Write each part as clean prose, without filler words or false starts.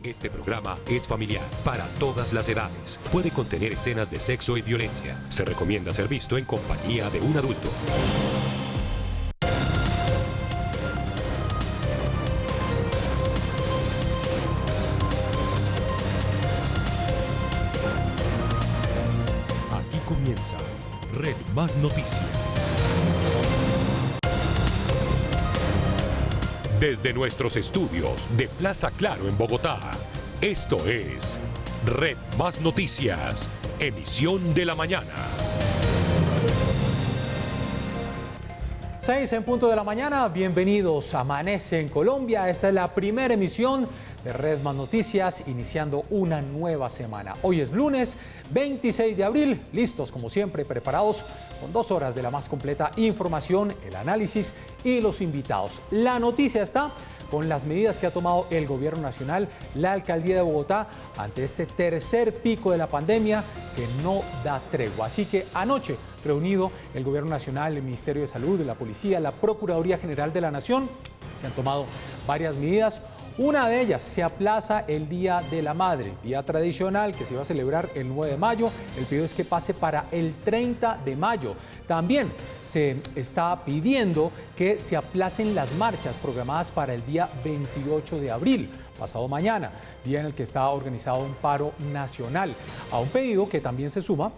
Este programa es familiar para todas las edades. Puede contener escenas de sexo y violencia. Se recomienda ser visto en compañía de un adulto. Aquí comienza Red Más Noticias. Desde nuestros estudios de Plaza Claro en Bogotá, esto es Red Más Noticias, emisión de la mañana. 6 en punto de la mañana, bienvenidos a Amanece en Colombia. Esta es la primera emisión de Red Más Noticias, iniciando una nueva semana. Hoy es lunes 26 de abril, listos como siempre, preparados con 2 horas de la más completa información, el análisis y los invitados. La noticia está con las medidas que ha tomado el Gobierno Nacional, la Alcaldía de Bogotá, ante este tercer pico de la pandemia que no da tregua. Así que anoche, reunido el Gobierno Nacional, el Ministerio de Salud, la Policía, la Procuraduría General de la Nación, se han tomado varias medidas. Una de ellas, se aplaza el Día de la Madre, día tradicional que se iba a celebrar el 9 de mayo. El pedido es que pase para el 30 de mayo. También se está pidiendo que se aplacen las marchas programadas para el día 28 de abril, pasado mañana, día en el que está organizado un paro nacional. A un pedido que también se suma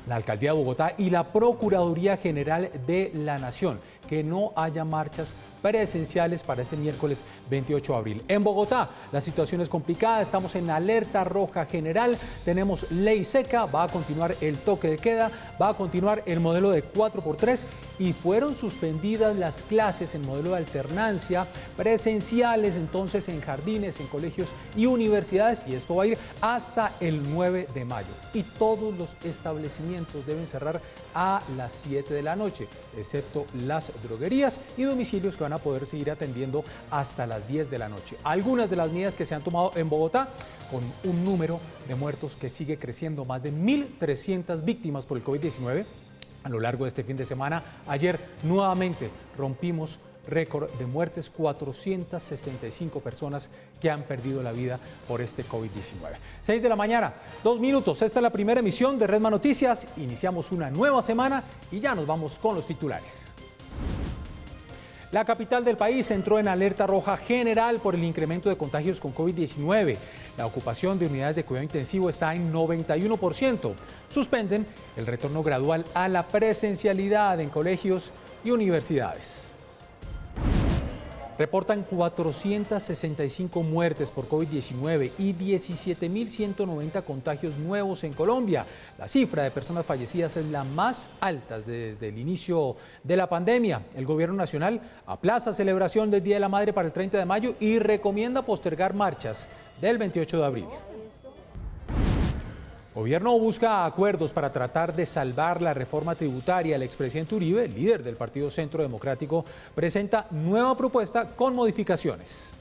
la Alcaldía de Bogotá y la Procuraduría General de la Nación, que no haya marchas presenciales para este miércoles 28 de abril. En Bogotá la situación es complicada, estamos en alerta roja general, tenemos ley seca, va a continuar el toque de queda, va a continuar el modelo de 4x3 y fueron suspendidas las clases en modelo de alternancia presenciales, entonces en jardines, en colegios y universidades, y esto va a ir hasta el 9 de mayo. Y todos los establecimientos deben cerrar a las 7 de la noche, excepto las droguerías y domicilios que van a poder seguir atendiendo hasta las 10 de la noche. Algunas de las medidas que se han tomado en Bogotá, con un número de muertos que sigue creciendo, más de 1.300 víctimas por el COVID-19 a lo largo de este fin de semana. Ayer nuevamente rompimos récord de muertes, 465 personas que han perdido la vida por este COVID-19. 6 de la mañana, 2 minutos. Esta es la primera emisión de Red Más Noticias. Iniciamos una nueva semana y ya nos vamos con los titulares. La capital del país entró en alerta roja general por el incremento de contagios con COVID-19. La ocupación de unidades de cuidado intensivo está en 91%. Suspenden el retorno gradual a la presencialidad en colegios y universidades. Reportan 465 muertes por COVID-19 y 17.190 contagios nuevos en Colombia. La cifra de personas fallecidas es la más alta desde el inicio de la pandemia. El Gobierno Nacional aplaza celebración del Día de la Madre para el 30 de mayo y recomienda postergar marchas del 28 de abril. El gobierno busca acuerdos para tratar de salvar la reforma tributaria. El expresidente Uribe, líder del Partido Centro Democrático, presenta nueva propuesta con modificaciones.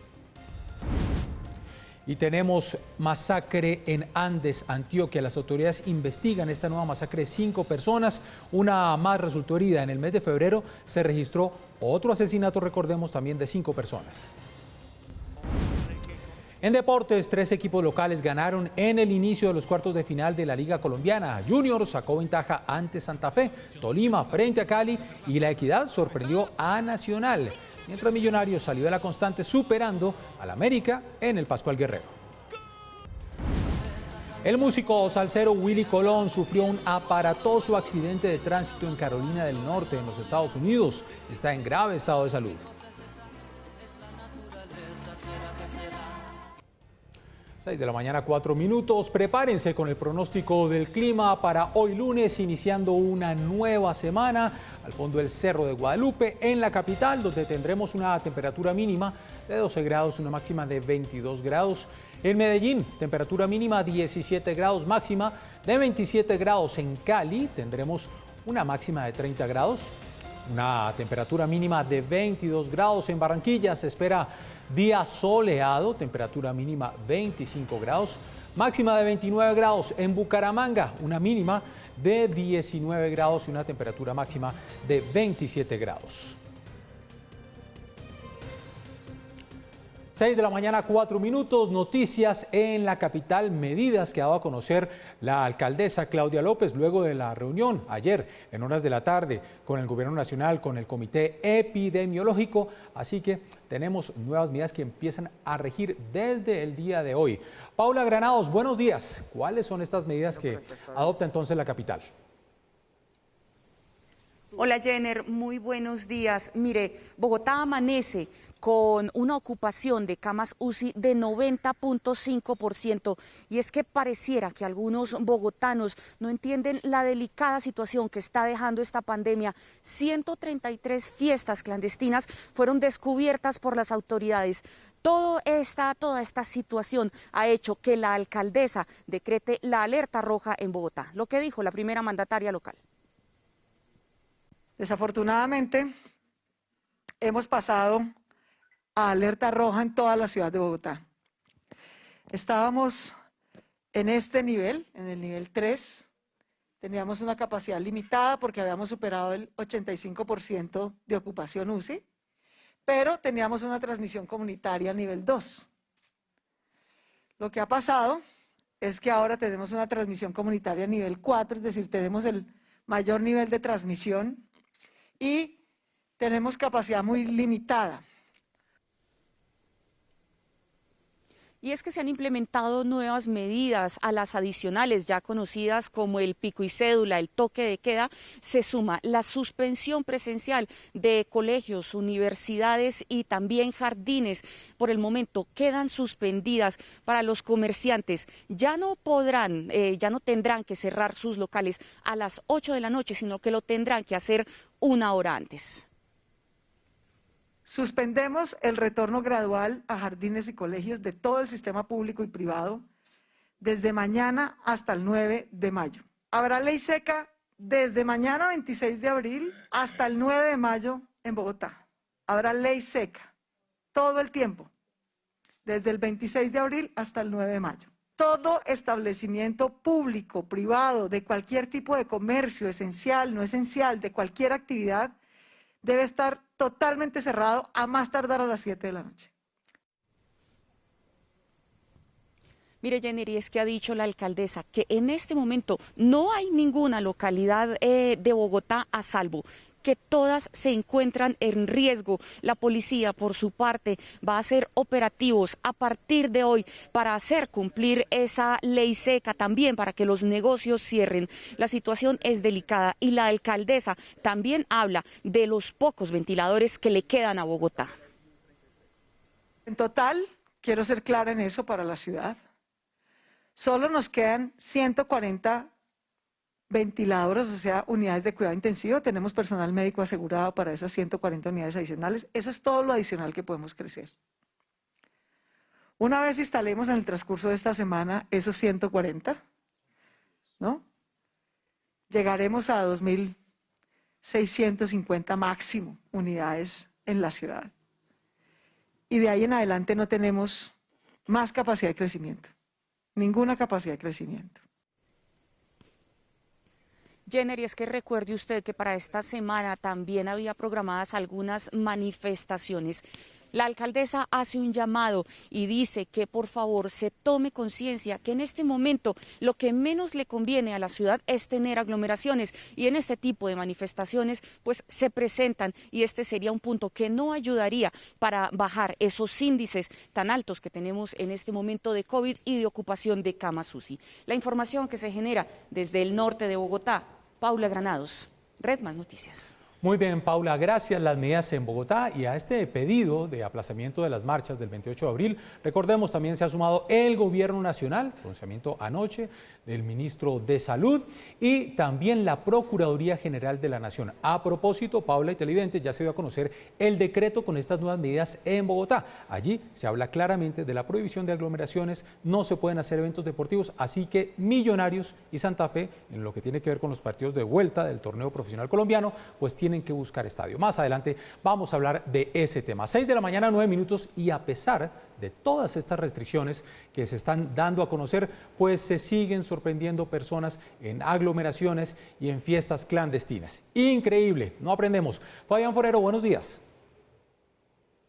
Y tenemos masacre en Andes, Antioquia. Las autoridades investigan esta nueva masacre de 5 personas. Una más resultó herida. En el mes de febrero se registró otro asesinato, recordemos, también de 5 personas. En deportes, 3 equipos locales ganaron en el inicio de los cuartos de final de la Liga Colombiana. Junior sacó ventaja ante Santa Fe, Tolima frente a Cali y La Equidad sorprendió a Nacional, mientras Millonarios salió de la constante superando al América en el Pascual Guerrero. El músico salsero Willy Colón sufrió un aparatoso accidente de tránsito en Carolina del Norte, en los Estados Unidos. Está en grave estado de salud. 6 de la mañana, 4 minutos. Prepárense con el pronóstico del clima para hoy lunes, iniciando una nueva semana. Al fondo del Cerro de Guadalupe, en la capital, donde tendremos una temperatura mínima de 12 grados, una máxima de 22 grados. En Medellín, temperatura mínima 17 grados, máxima de 27 grados. En Cali tendremos una máxima de 30 grados. Una temperatura mínima de 22 grados. En Barranquilla se espera día soleado, temperatura mínima 25 grados, máxima de 29 grados. En Bucaramanga, una mínima de 19 grados y una temperatura máxima de 27 grados. 6 de la mañana, 4 minutos, noticias en la capital, medidas que ha dado a conocer la alcaldesa Claudia López luego de la reunión ayer en horas de la tarde con el Gobierno Nacional, con el Comité Epidemiológico, así que tenemos nuevas medidas que empiezan a regir desde el día de hoy. Paula Granados, buenos días. ¿Cuáles son estas medidas que adopta entonces la capital? Hola Jenner, muy buenos días. Mire, Bogotá amanece con una ocupación de camas UCI de 90.5%, y es que pareciera que algunos bogotanos no entienden la delicada situación que está dejando esta pandemia. 133 fiestas clandestinas fueron descubiertas por las autoridades. Toda esta situación ha hecho que la alcaldesa decrete la alerta roja en Bogotá, lo que dijo la primera mandataria local. Desafortunadamente, hemos pasado a alerta roja en toda la ciudad de Bogotá. Estábamos en este nivel, en el nivel 3, teníamos una capacidad limitada porque habíamos superado el 85% de ocupación UCI, pero teníamos una transmisión comunitaria a nivel 2. Lo que ha pasado es que ahora tenemos una transmisión comunitaria a nivel 4, es decir, tenemos el mayor nivel de transmisión y tenemos capacidad muy limitada. Y es que se han implementado nuevas medidas a las adicionales ya conocidas como el pico y cédula, el toque de queda. Se suma la suspensión presencial de colegios, universidades y también jardines. Por el momento quedan suspendidas para los comerciantes. Ya no tendrán que cerrar sus locales a las 8 de la noche, sino que lo tendrán que hacer una hora antes. Suspendemos el retorno gradual a jardines y colegios de todo el sistema público y privado desde mañana hasta el 9 de mayo. Habrá ley seca desde mañana 26 de abril hasta el 9 de mayo en Bogotá. Habrá ley seca todo el tiempo, desde el 26 de abril hasta el 9 de mayo. Todo establecimiento público, privado, de cualquier tipo de comercio, esencial, no esencial, de cualquier actividad, debe estar totalmente cerrado a más tardar a las 7 de la noche. Mire, Jenner, y es que ha dicho la alcaldesa que en este momento no hay ninguna localidad de Bogotá a salvo, que todas se encuentran en riesgo. La policía, por su parte, va a hacer operativos a partir de hoy para hacer cumplir esa ley seca, también para que los negocios cierren. La situación es delicada y la alcaldesa también habla de los pocos ventiladores que le quedan a Bogotá. En total, quiero ser clara en eso para la ciudad, solo nos quedan 140 ventiladores, o sea, unidades de cuidado intensivo. Tenemos personal médico asegurado para esas 140 unidades adicionales. Eso es todo lo adicional que podemos crecer. Una vez instalemos en el transcurso de esta semana esos 140, ¿no? Llegaremos a 2.650 máximo unidades en la ciudad. Y de ahí en adelante no tenemos más capacidad de crecimiento, ninguna capacidad de crecimiento. Jenner, y es que recuerde usted que para esta semana también había programadas algunas manifestaciones. La alcaldesa hace un llamado y dice que por favor se tome conciencia que en este momento lo que menos le conviene a la ciudad es tener aglomeraciones, y en este tipo de manifestaciones pues se presentan, y este sería un punto que no ayudaría para bajar esos índices tan altos que tenemos en este momento de COVID y de ocupación de camas UCI. La información que se genera desde el norte de Bogotá, Paula Granados, Red Más Noticias. Muy bien, Paula, gracias. Las medidas en Bogotá y a este pedido de aplazamiento de las marchas del 28 de abril, recordemos, también se ha sumado el Gobierno Nacional, pronunciamiento anoche del ministro de Salud, y también la Procuraduría General de la Nación. A propósito, Paula y televidentes, ya se dio a conocer el decreto con estas nuevas medidas en Bogotá. Allí se habla claramente de la prohibición de aglomeraciones, no se pueden hacer eventos deportivos, así que Millonarios y Santa Fe, en lo que tiene que ver con los partidos de vuelta del torneo profesional colombiano, pues tienen que buscar estadio. Más adelante vamos a hablar de ese tema. 6 de la mañana, 9 minutos, y a pesar de todas estas restricciones que se están dando a conocer, pues se siguen sorprendiendo personas en aglomeraciones y en fiestas clandestinas. Increíble, no aprendemos. Fabián Forero, buenos días.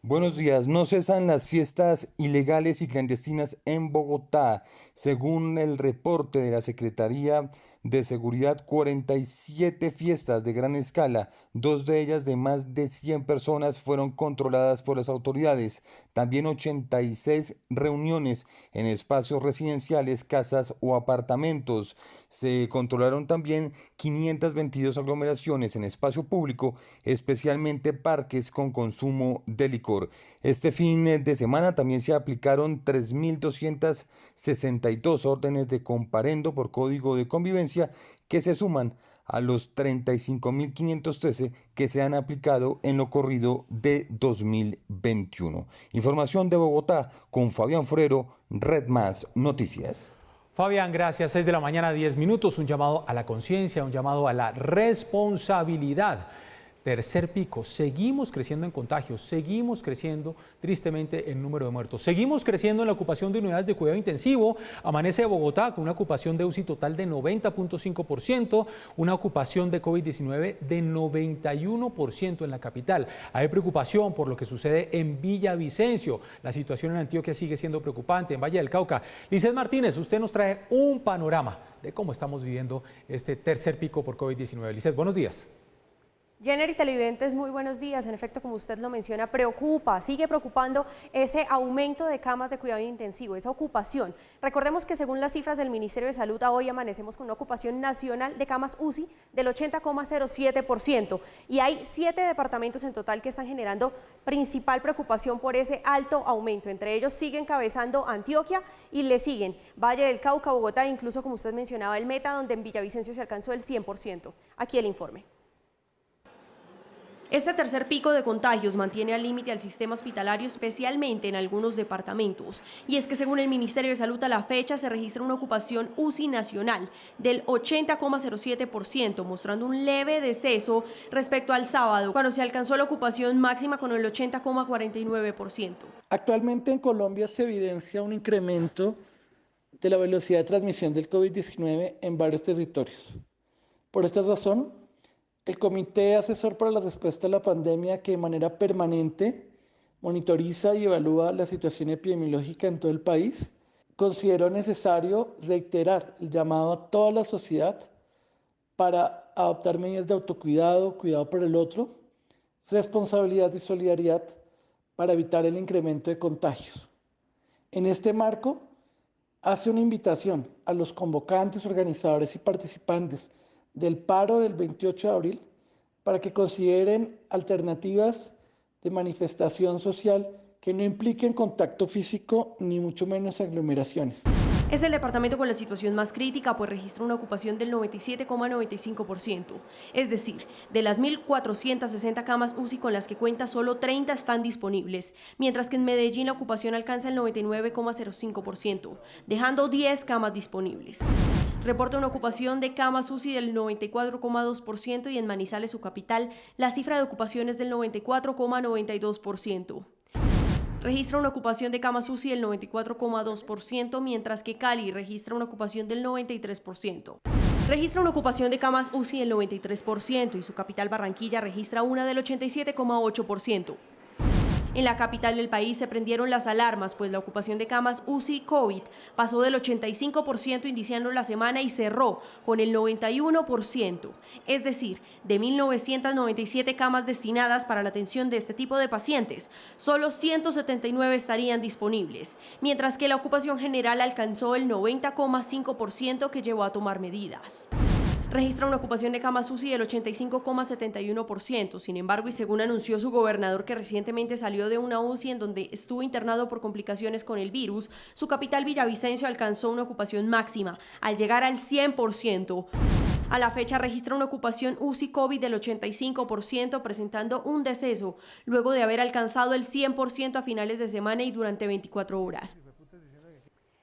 Buenos días. No cesan las fiestas ilegales y clandestinas en Bogotá. Según el reporte de la Secretaría de Seguridad, 47 fiestas de gran escala, 2 de ellas de más de 100 personas, fueron controladas por las autoridades. También 86 reuniones en espacios residenciales, casas o apartamentos. Se controlaron también 522 aglomeraciones en espacio público, especialmente parques con consumo de licor. Este fin de semana también se aplicaron 3.262 órdenes de comparendo por código de convivencia, que se suman a los 35.513 que se han aplicado en lo corrido de 2021. Información de Bogotá con Fabián Forero, Red Más Noticias. Fabián, gracias. 6 de la mañana, 10 minutos. Un llamado a la conciencia, un llamado a la responsabilidad. Tercer pico, seguimos creciendo en contagios, seguimos creciendo tristemente en número de muertos, seguimos creciendo en la ocupación de unidades de cuidado intensivo. Amanece Bogotá con una ocupación de UCI total de 90.5%, una ocupación de COVID-19 de 91% en la capital. Hay preocupación por lo que sucede en Villavicencio. La situación en Antioquia sigue siendo preocupante, en Valle del Cauca. Lizeth Martínez, usted nos trae un panorama de cómo estamos viviendo este tercer pico por COVID-19. Lizeth, buenos días. Jenner y televidentes, muy buenos días. En efecto, como usted lo menciona, sigue preocupando ese aumento de camas de cuidado intensivo, esa ocupación. Recordemos que según las cifras del Ministerio de Salud, hoy amanecemos con una ocupación nacional de camas UCI del 80,07% y hay 7 departamentos en total que están generando principal preocupación por ese alto aumento. Entre ellos sigue encabezando Antioquia y le siguen Valle del Cauca, Bogotá e incluso, como usted mencionaba, el Meta, donde en Villavicencio se alcanzó el 100%. Aquí el informe. Este tercer pico de contagios mantiene al límite al sistema hospitalario, especialmente en algunos departamentos. Y es que según el Ministerio de Salud, a la fecha se registra una ocupación UCI nacional del 80,07%, mostrando un leve deceso respecto al sábado, cuando se alcanzó la ocupación máxima con el 80,49%. Actualmente en Colombia se evidencia un incremento de la velocidad de transmisión del COVID-19 en varios territorios. Por esta razón, el Comité Asesor para la Respuesta a la Pandemia, que de manera permanente monitoriza y evalúa la situación epidemiológica en todo el país, consideró necesario reiterar el llamado a toda la sociedad para adoptar medidas de autocuidado, cuidado por el otro, responsabilidad y solidaridad para evitar el incremento de contagios. En este marco, hace una invitación a los convocantes, organizadores y participantes del paro del 28 de abril para que consideren alternativas de manifestación social que no impliquen contacto físico ni mucho menos aglomeraciones. Es el departamento con la situación más crítica, pues registra una ocupación del 97,95%. Es decir, de las 1.460 camas UCI con las que cuenta, solo 30 están disponibles, mientras que en Medellín la ocupación alcanza el 99,05%, dejando 10 camas disponibles. Reporta una ocupación de camas UCI del 94,2% y en Manizales, su capital, la cifra de ocupación es del 94,92%. Registra una ocupación de camas UCI del 94,2%, mientras que Cali registra una ocupación del 93%. Registra una ocupación de camas UCI del 93% y su capital Barranquilla registra una del 87,8%. En la capital del país se prendieron las alarmas, pues la ocupación de camas UCI COVID pasó del 85% iniciando la semana y cerró con el 91%. Es decir, de 1.997 camas destinadas para la atención de este tipo de pacientes, solo 179 estarían disponibles, mientras que la ocupación general alcanzó el 90,5%, que llevó a tomar medidas. Registra una ocupación de camas UCI del 85,71%. Sin embargo, y según anunció su gobernador, que recientemente salió de una UCI en donde estuvo internado por complicaciones con el virus, su capital Villavicencio alcanzó una ocupación máxima al llegar al 100%. A la fecha registra una ocupación UCI COVID del 85%, presentando un deceso luego de haber alcanzado el 100% a finales de semana y durante 24 horas.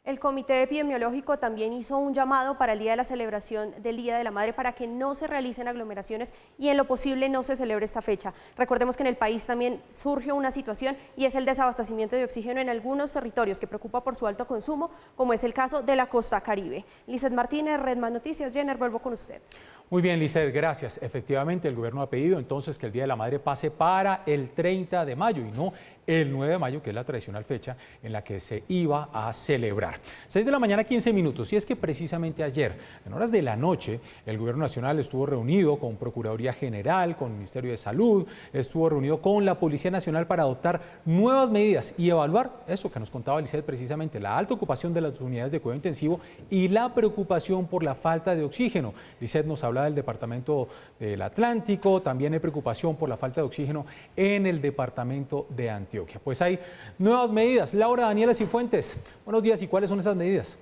El Comité Epidemiológico también hizo un llamado para el día de la celebración del Día de la Madre para que no se realicen aglomeraciones y en lo posible no se celebre esta fecha. Recordemos que en el país también surgió una situación y es el desabastecimiento de oxígeno en algunos territorios que preocupa por su alto consumo, como es el caso de la costa Caribe. Lizeth Martínez, Red Más Noticias. Jenner, vuelvo con usted. Muy bien, Lizeth, gracias. Efectivamente, el gobierno ha pedido entonces que el Día de la Madre pase para el 30 de mayo y no el 9 de mayo, que es la tradicional fecha en la que se iba a celebrar. 6 de la mañana, 15 minutos, y es que precisamente ayer, en horas de la noche, el Gobierno Nacional estuvo reunido con Procuraduría General, con el Ministerio de Salud, estuvo reunido con la Policía Nacional para adoptar nuevas medidas y evaluar eso que nos contaba Lisset, precisamente la alta ocupación de las unidades de cuidado intensivo y la preocupación por la falta de oxígeno. Lisset nos habla del departamento del Atlántico, también hay preocupación por la falta de oxígeno en el departamento de Antioquia. Pues hay nuevas medidas. Laura Daniela Cifuentes, buenos días, ¿y cuáles son esas medidas?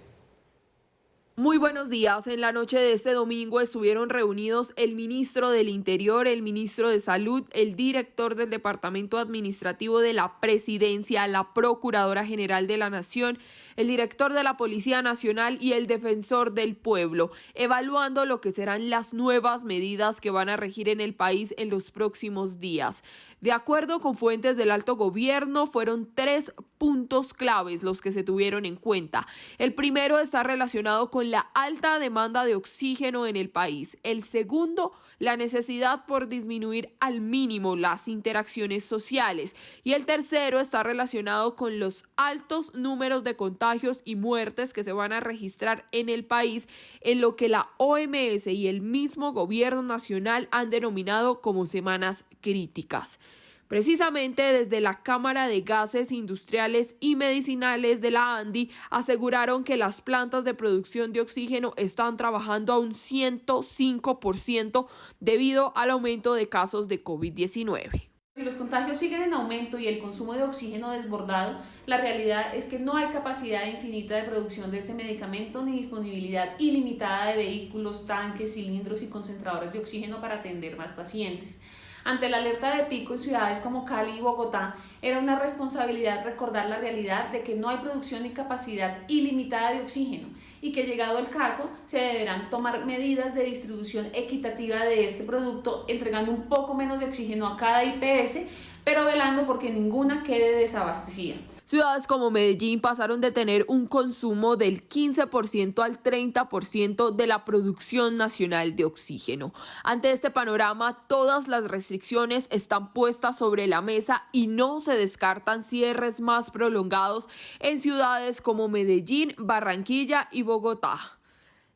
Muy buenos días. En la noche de este domingo estuvieron reunidos el ministro del Interior, el ministro de Salud, el director del Departamento Administrativo de la Presidencia, la Procuradora General de la Nación, el director de la Policía Nacional y el Defensor del Pueblo, evaluando lo que serán las nuevas medidas que van a regir en el país en los próximos días. De acuerdo con fuentes del alto gobierno, fueron 3 puntos claves los que se tuvieron en cuenta. El primero está relacionado con la alta demanda de oxígeno en el país. El segundo, la necesidad por disminuir al mínimo las interacciones sociales. Y el tercero está relacionado con los altos números de contagios y muertes que se van a registrar en el país, en lo que la OMS y el mismo gobierno nacional han denominado como semanas críticas. Precisamente desde la Cámara de Gases Industriales y Medicinales de la ANDI aseguraron que las plantas de producción de oxígeno están trabajando a un 105% debido al aumento de casos de COVID-19. Si los contagios siguen en aumento y el consumo de oxígeno desbordado, la realidad es que no hay capacidad infinita de producción de este medicamento ni disponibilidad ilimitada de vehículos, tanques, cilindros y concentradores de oxígeno para atender más pacientes. Ante la alerta de pico en ciudades como Cali y Bogotá, era una responsabilidad recordar la realidad de que no hay producción ni capacidad ilimitada de oxígeno y que, llegado el caso, se deberán tomar medidas de distribución equitativa de este producto, entregando un poco menos de oxígeno a cada IPS, pero velando porque ninguna quede desabastecida. Ciudades como Medellín pasaron de tener un consumo del 15% al 30% de la producción nacional de oxígeno. Ante este panorama, todas las restricciones están puestas sobre la mesa y no se descartan cierres más prolongados en ciudades como Medellín, Barranquilla y Bogotá.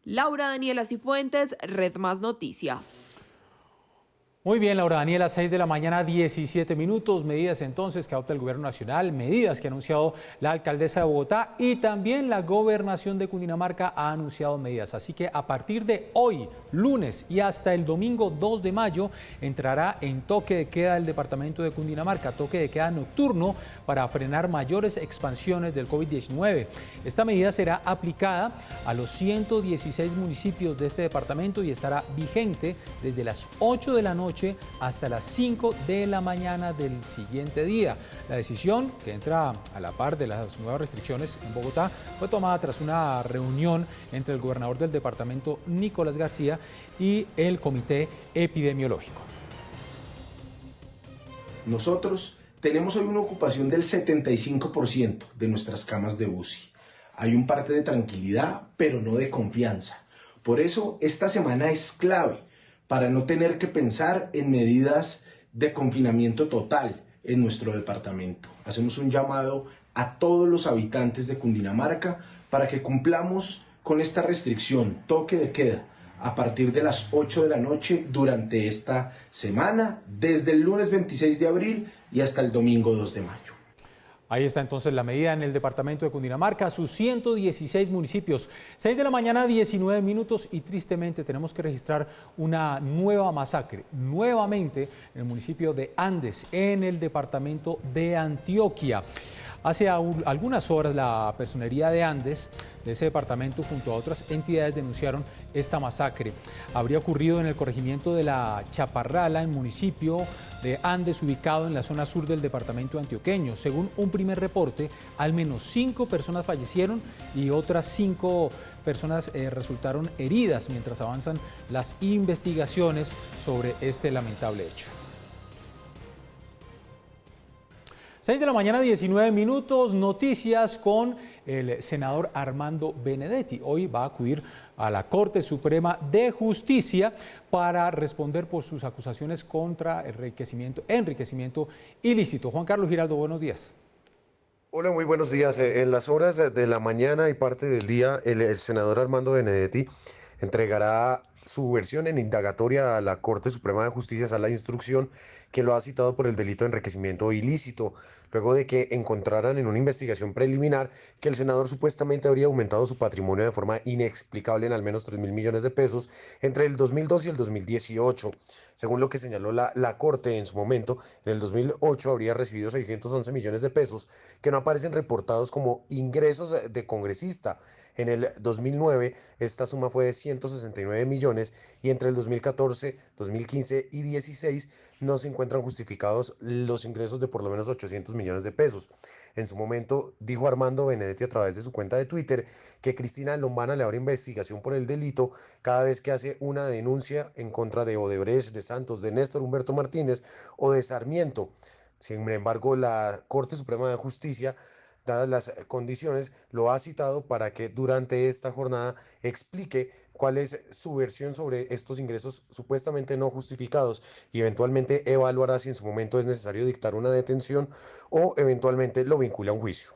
Laura Daniela Cifuentes, Red Más Noticias. Muy bien, Laura Daniela, 6 de la mañana, 17 minutos. Medidas entonces que adopta el Gobierno Nacional, medidas que ha anunciado la alcaldesa de Bogotá y también la Gobernación de Cundinamarca ha anunciado medidas. Así que a partir de hoy, lunes y hasta el domingo 2 de mayo, entrará en toque de queda el departamento de Cundinamarca, toque de queda nocturno para frenar mayores expansiones del COVID-19. Esta medida será aplicada a los 116 municipios de este departamento y estará vigente desde las 8 de la noche hasta las 5 de la mañana del siguiente día. La decisión, que entra a la par de las nuevas restricciones en Bogotá, fue tomada tras una reunión entre el gobernador del departamento, Nicolás García, y el comité epidemiológico. Nosotros tenemos hoy una ocupación del 75% de nuestras camas de UCI. Hay un parte de tranquilidad, pero no de confianza. Por eso esta semana es clave para no tener que pensar en medidas de confinamiento total en nuestro departamento. Hacemos un llamado a todos los habitantes de Cundinamarca para que cumplamos con esta restricción, toque de queda, a partir de las 8 de la noche durante esta semana, desde el lunes 26 de abril y hasta el domingo 2 de mayo. Ahí está entonces la medida en el departamento de Cundinamarca, sus 116 municipios. 6 de la mañana, 19 minutos y tristemente tenemos que registrar una nueva masacre, nuevamente en el municipio de Andes, en el departamento de Antioquia. Hace algunas horas la personería de Andes, de ese departamento, junto a otras entidades, denunciaron esta masacre. Habría ocurrido en el corregimiento de la Chaparrala, en municipio de Andes, ubicado en la zona sur del departamento antioqueño. Según un primer reporte, al menos 5 personas fallecieron y otras 5 personas resultaron heridas mientras avanzan las investigaciones sobre este lamentable hecho. 6 de la mañana, 19 minutos, noticias con el senador Armando Benedetti. Hoy va a acudir a la Corte Suprema de Justicia para responder por sus acusaciones contra enriquecimiento ilícito. Juan Carlos Giraldo, buenos días. Hola, muy buenos días. En las horas de la mañana y parte del día, el senador Armando Benedetti entregará su versión en indagatoria a la Corte Suprema de Justicia, a la instrucción que lo ha citado por el delito de enriquecimiento ilícito, luego de que encontraran en una investigación preliminar que el senador supuestamente habría aumentado su patrimonio de forma inexplicable en al menos 3.000 millones de pesos entre el 2002 y el 2018. Según lo que señaló la Corte en su momento, en el 2008 habría recibido 611 millones de pesos que no aparecen reportados como ingresos de congresista. En el 2009 esta suma fue de 169 millones y entre el 2014, 2015 y 2016 no se encuentran justificados los ingresos de por lo menos 800 millones de pesos. En su momento dijo Armando Benedetti a través de su cuenta de Twitter que Cristina Lombana le abre investigación por el delito cada vez que hace una denuncia en contra de Odebrecht, de Santos, de Néstor Humberto Martínez o de Sarmiento. Sin embargo, la Corte Suprema de Justicia, dadas las condiciones, lo ha citado para que durante esta jornada explique cuál es su versión sobre estos ingresos supuestamente no justificados y eventualmente evaluará si en su momento es necesario dictar una detención o eventualmente lo vincula a un juicio.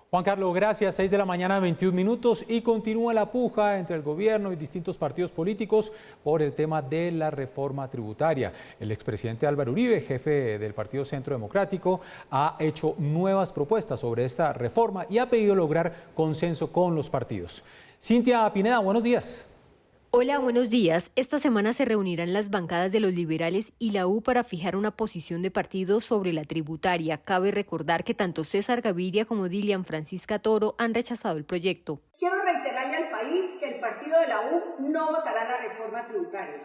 Juan Carlos, gracias. 6 de la mañana, 21 minutos y continúa la puja entre el gobierno y distintos partidos políticos por el tema de la reforma tributaria. El expresidente Álvaro Uribe, jefe del Partido Centro Democrático, ha hecho nuevas propuestas sobre esta reforma y ha pedido lograr consenso con los partidos. Cintia Pineda, buenos días. Hola, buenos días. Esta semana se reunirán las bancadas de los liberales y la U para fijar una posición de partido sobre la tributaria. Cabe recordar que tanto César Gaviria como Dilian Francisca Toro han rechazado el proyecto. Quiero reiterarle al país que el partido de la U no votará la reforma tributaria,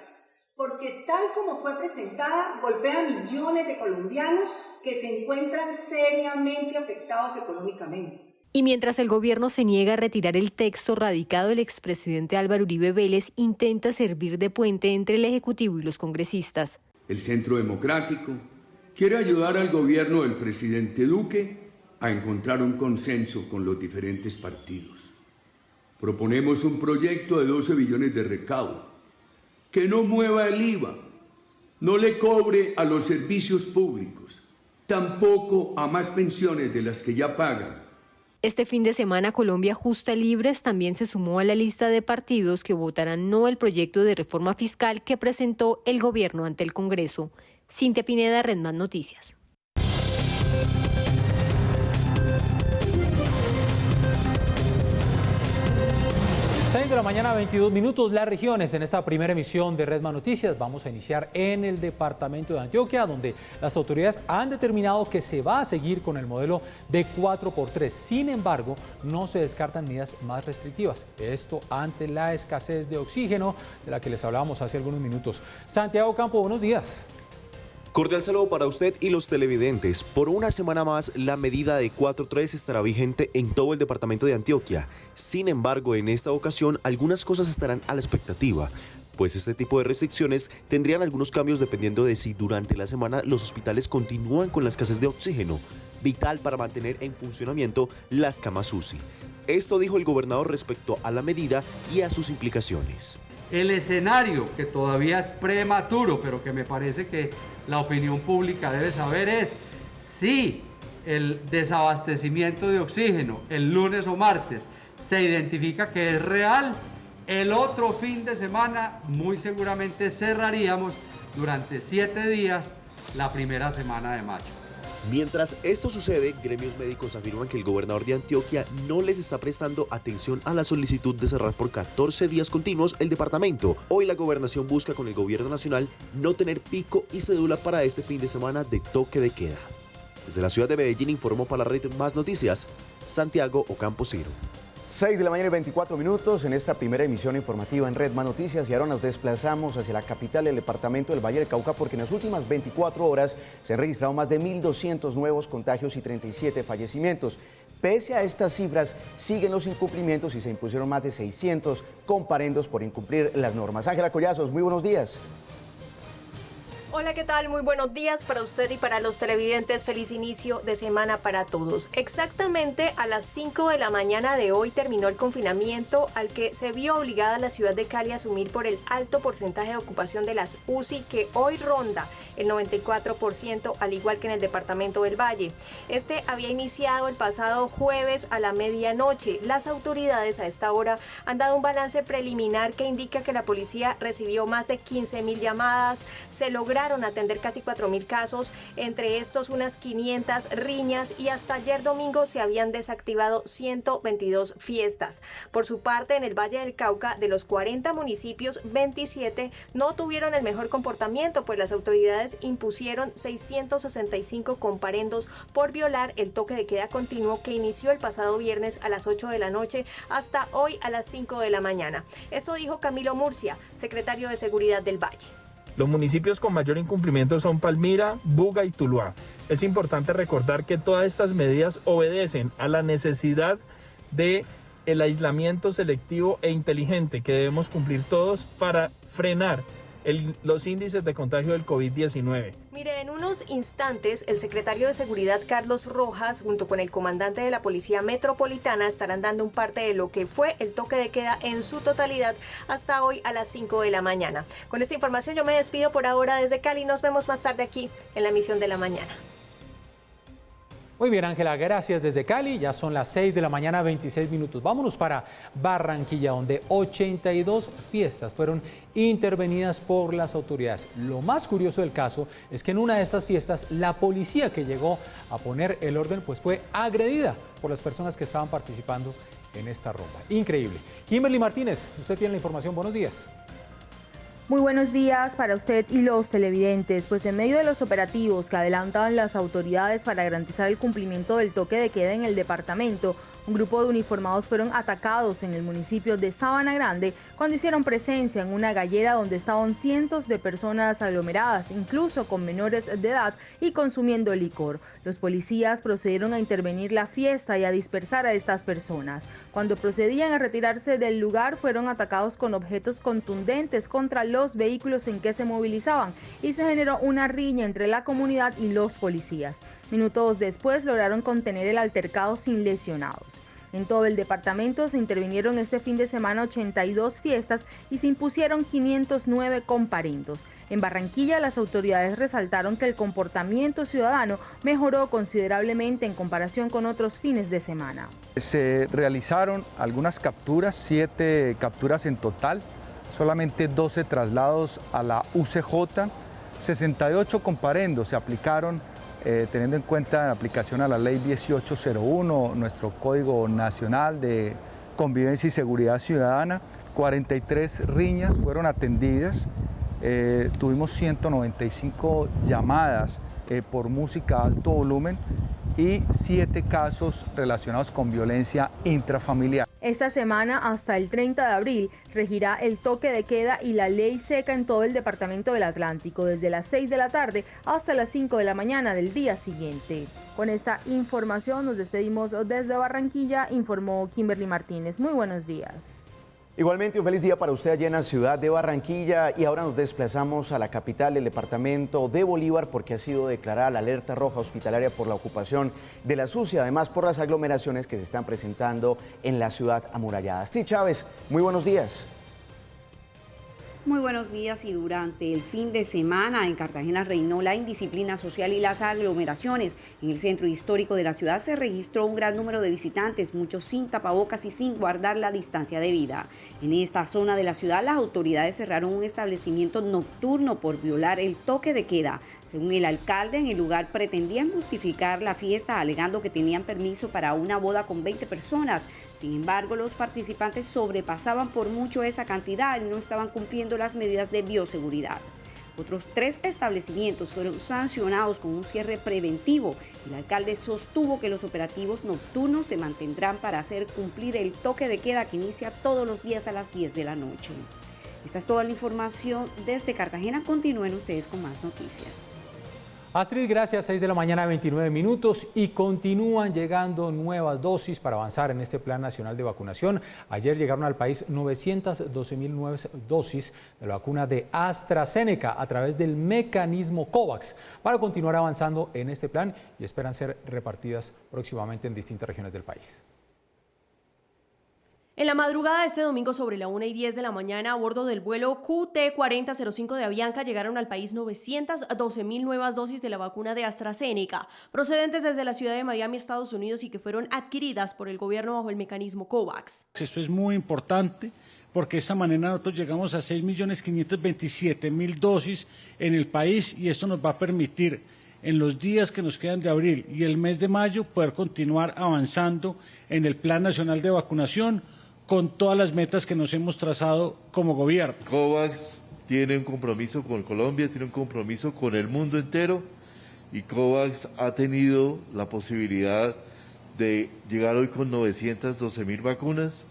porque tal como fue presentada, golpea a millones de colombianos que se encuentran seriamente afectados económicamente. Y mientras el gobierno se niega a retirar el texto radicado, el expresidente Álvaro Uribe Vélez intenta servir de puente entre el Ejecutivo y los congresistas. El Centro Democrático quiere ayudar al gobierno del presidente Duque a encontrar un consenso con los diferentes partidos. Proponemos un proyecto de 12 billones de recaudo, que no mueva el IVA, no le cobre a los servicios públicos, tampoco a más pensiones de las que ya pagan. Este fin de semana, Colombia Justa Libres también se sumó a la lista de partidos que votarán no al proyecto de reforma fiscal que presentó el gobierno ante el Congreso. Cintia Pineda, Red Más Noticias. 6 de la mañana, 22 minutos, las regiones en esta primera emisión de Red Más Noticias. Vamos a iniciar en el departamento de Antioquia, donde las autoridades han determinado que se va a seguir con el modelo de 4x3. Sin embargo, no se descartan medidas más restrictivas. Esto ante la escasez de oxígeno de la que les hablábamos hace algunos minutos. Santiago Campo, buenos días. Cordial saludo para usted y los televidentes. Por una semana más, la medida de 4.3 estará vigente en todo el departamento de Antioquia. Sin embargo, en esta ocasión, algunas cosas estarán a la expectativa, pues este tipo de restricciones tendrían algunos cambios dependiendo de si durante la semana los hospitales continúan con la escasez de oxígeno, vital para mantener en funcionamiento las camas UCI. Esto dijo el gobernador respecto a la medida y a sus implicaciones. El escenario, que todavía es prematuro, pero que me parece que la opinión pública debe saber, es si el desabastecimiento de oxígeno el lunes o martes se identifica que es real, el otro fin de semana muy seguramente cerraríamos durante 7 días la primera semana de mayo. Mientras esto sucede, gremios médicos afirman que el gobernador de Antioquia no les está prestando atención a la solicitud de cerrar por 14 días continuos el departamento. Hoy la gobernación busca con el gobierno nacional no tener pico y cédula para este fin de semana de toque de queda. Desde la ciudad de Medellín informó para la Red Más Noticias, Santiago Ocampo Ciro. 6 de la mañana y 24 minutos en esta primera emisión informativa en Red Más Noticias y ahora nos desplazamos hacia la capital del departamento del Valle del Cauca porque en las últimas 24 horas se han registrado más de 1.200 nuevos contagios y 37 fallecimientos. Pese a estas cifras, siguen los incumplimientos y se impusieron más de 600 comparendos por incumplir las normas. Ángela Collazos, muy buenos días. Hola, ¿qué tal? Muy buenos días para usted y para los televidentes. Feliz inicio de semana para todos. Exactamente a las 5 de la mañana de hoy terminó el confinamiento al que se vio obligada la ciudad de Cali a asumir por el alto porcentaje de ocupación de las UCI que hoy ronda el 94%, al igual que en el departamento del Valle. Este había iniciado el pasado jueves a la medianoche. Las autoridades a esta hora han dado un balance preliminar que indica que la policía recibió más de 15.000 llamadas, se lograron atender casi 4.000 casos, entre estos unas 500 riñas y hasta ayer domingo se habían desactivado 122 fiestas. Por su parte, en el Valle del Cauca, de los 40 municipios, 27 no tuvieron el mejor comportamiento, pues las autoridades impusieron 665 comparendos por violar el toque de queda continuo que inició el pasado viernes a las 8 de la noche hasta hoy a las 5 de la mañana. Esto dijo Camilo Murcia, secretario de Seguridad del Valle. Los municipios con mayor incumplimiento son Palmira, Buga y Tuluá. Es importante recordar que todas estas medidas obedecen a la necesidad de el aislamiento selectivo e inteligente que debemos cumplir todos para frenar los índices de contagio del COVID-19. Mire, en unos instantes el secretario de Seguridad Carlos Rojas junto con el comandante de la Policía Metropolitana estarán dando un parte de lo que fue el toque de queda en su totalidad hasta hoy a las 5 de la mañana. Con esta información yo me despido por ahora desde Cali. Nos vemos más tarde aquí en la emisión de la mañana. Muy bien, Ángela, gracias desde Cali. Ya son las 6 de la mañana, 26 minutos. Vámonos para Barranquilla, donde 82 fiestas fueron intervenidas por las autoridades. Lo más curioso del caso es que en una de estas fiestas, la policía que llegó a poner el orden, pues fue agredida por las personas que estaban participando en esta rumba. Increíble. Kimberly Martínez, usted tiene la información. Buenos días. Muy buenos días para usted y los televidentes. Pues en medio de los operativos que adelantaban las autoridades para garantizar el cumplimiento del toque de queda en el departamento, un grupo de uniformados fueron atacados en el municipio de Sabana Grande cuando hicieron presencia en una gallera donde estaban cientos de personas aglomeradas, incluso con menores de edad y consumiendo licor. Los policías procedieron a intervenir la fiesta y a dispersar a estas personas. Cuando procedían a retirarse del lugar, fueron atacados con objetos contundentes contra los vehículos en que se movilizaban y se generó una riña entre la comunidad y los policías. Minutos después lograron contener el altercado sin lesionados. En todo el departamento se intervinieron este fin de semana 82 fiestas y se impusieron 509 comparendos. En Barranquilla, las autoridades resaltaron que el comportamiento ciudadano mejoró considerablemente en comparación con otros fines de semana. Se realizaron algunas capturas, 7 capturas en total, solamente 12 traslados a la UCJ, 68 comparendos se aplicaron teniendo en cuenta la aplicación a la ley 1801, nuestro Código Nacional de Convivencia y Seguridad Ciudadana. 43 riñas fueron atendidas, tuvimos 195 llamadas por música a alto volumen y 7 casos relacionados con violencia intrafamiliar. Esta semana, hasta el 30 de abril, regirá el toque de queda y la ley seca en todo el departamento del Atlántico, desde las 6 de la tarde hasta las 5 de la mañana del día siguiente. Con esta información nos despedimos desde Barranquilla, informó Kimberly Martínez. Muy buenos días. Igualmente un feliz día para usted allá en la ciudad de Barranquilla y ahora nos desplazamos a la capital del departamento de Bolívar porque ha sido declarada la alerta roja hospitalaria por la ocupación de la SUSI, además por las aglomeraciones que se están presentando en la ciudad amurallada. Astrid Chávez, muy buenos días. Muy buenos días. Y durante el fin de semana en Cartagena reinó la indisciplina social y las aglomeraciones. En el centro histórico de la ciudad se registró un gran número de visitantes, muchos sin tapabocas y sin guardar la distancia debida. En esta zona de la ciudad las autoridades cerraron un establecimiento nocturno por violar el toque de queda. Según el alcalde, en el lugar pretendían justificar la fiesta alegando que tenían permiso para una boda con 20 personas. Sin embargo, los participantes sobrepasaban por mucho esa cantidad y no estaban cumpliendo las medidas de bioseguridad. Otros 3 establecimientos fueron sancionados con un cierre preventivo. El alcalde sostuvo que los operativos nocturnos se mantendrán para hacer cumplir el toque de queda que inicia todos los días a las 10 de la noche. Esta es toda la información desde Cartagena. Continúen ustedes con más noticias. Astrid, gracias. 6 de la mañana, 29 minutos, y continúan llegando nuevas dosis para avanzar en este Plan Nacional de Vacunación. Ayer llegaron al país 912.000 nuevas dosis de la vacuna de AstraZeneca a través del mecanismo COVAX para continuar avanzando en este plan, y esperan ser repartidas próximamente en distintas regiones del país. En la madrugada de este domingo, sobre la 1:10 de la mañana, a bordo del vuelo QT4005 de Avianca, llegaron al país 912.000 nuevas dosis de la vacuna de AstraZeneca, procedentes desde la ciudad de Miami, Estados Unidos, y que fueron adquiridas por el gobierno bajo el mecanismo COVAX. Esto es muy importante porque de esta manera nosotros llegamos a 6.527.000 dosis en el país, y esto nos va a permitir en los días que nos quedan de abril y el mes de mayo poder continuar avanzando en el Plan Nacional de Vacunación, con todas las metas que nos hemos trazado como gobierno. COVAX tiene un compromiso con Colombia, tiene un compromiso con el mundo entero, y COVAX ha tenido la posibilidad de llegar hoy con 912.000 vacunas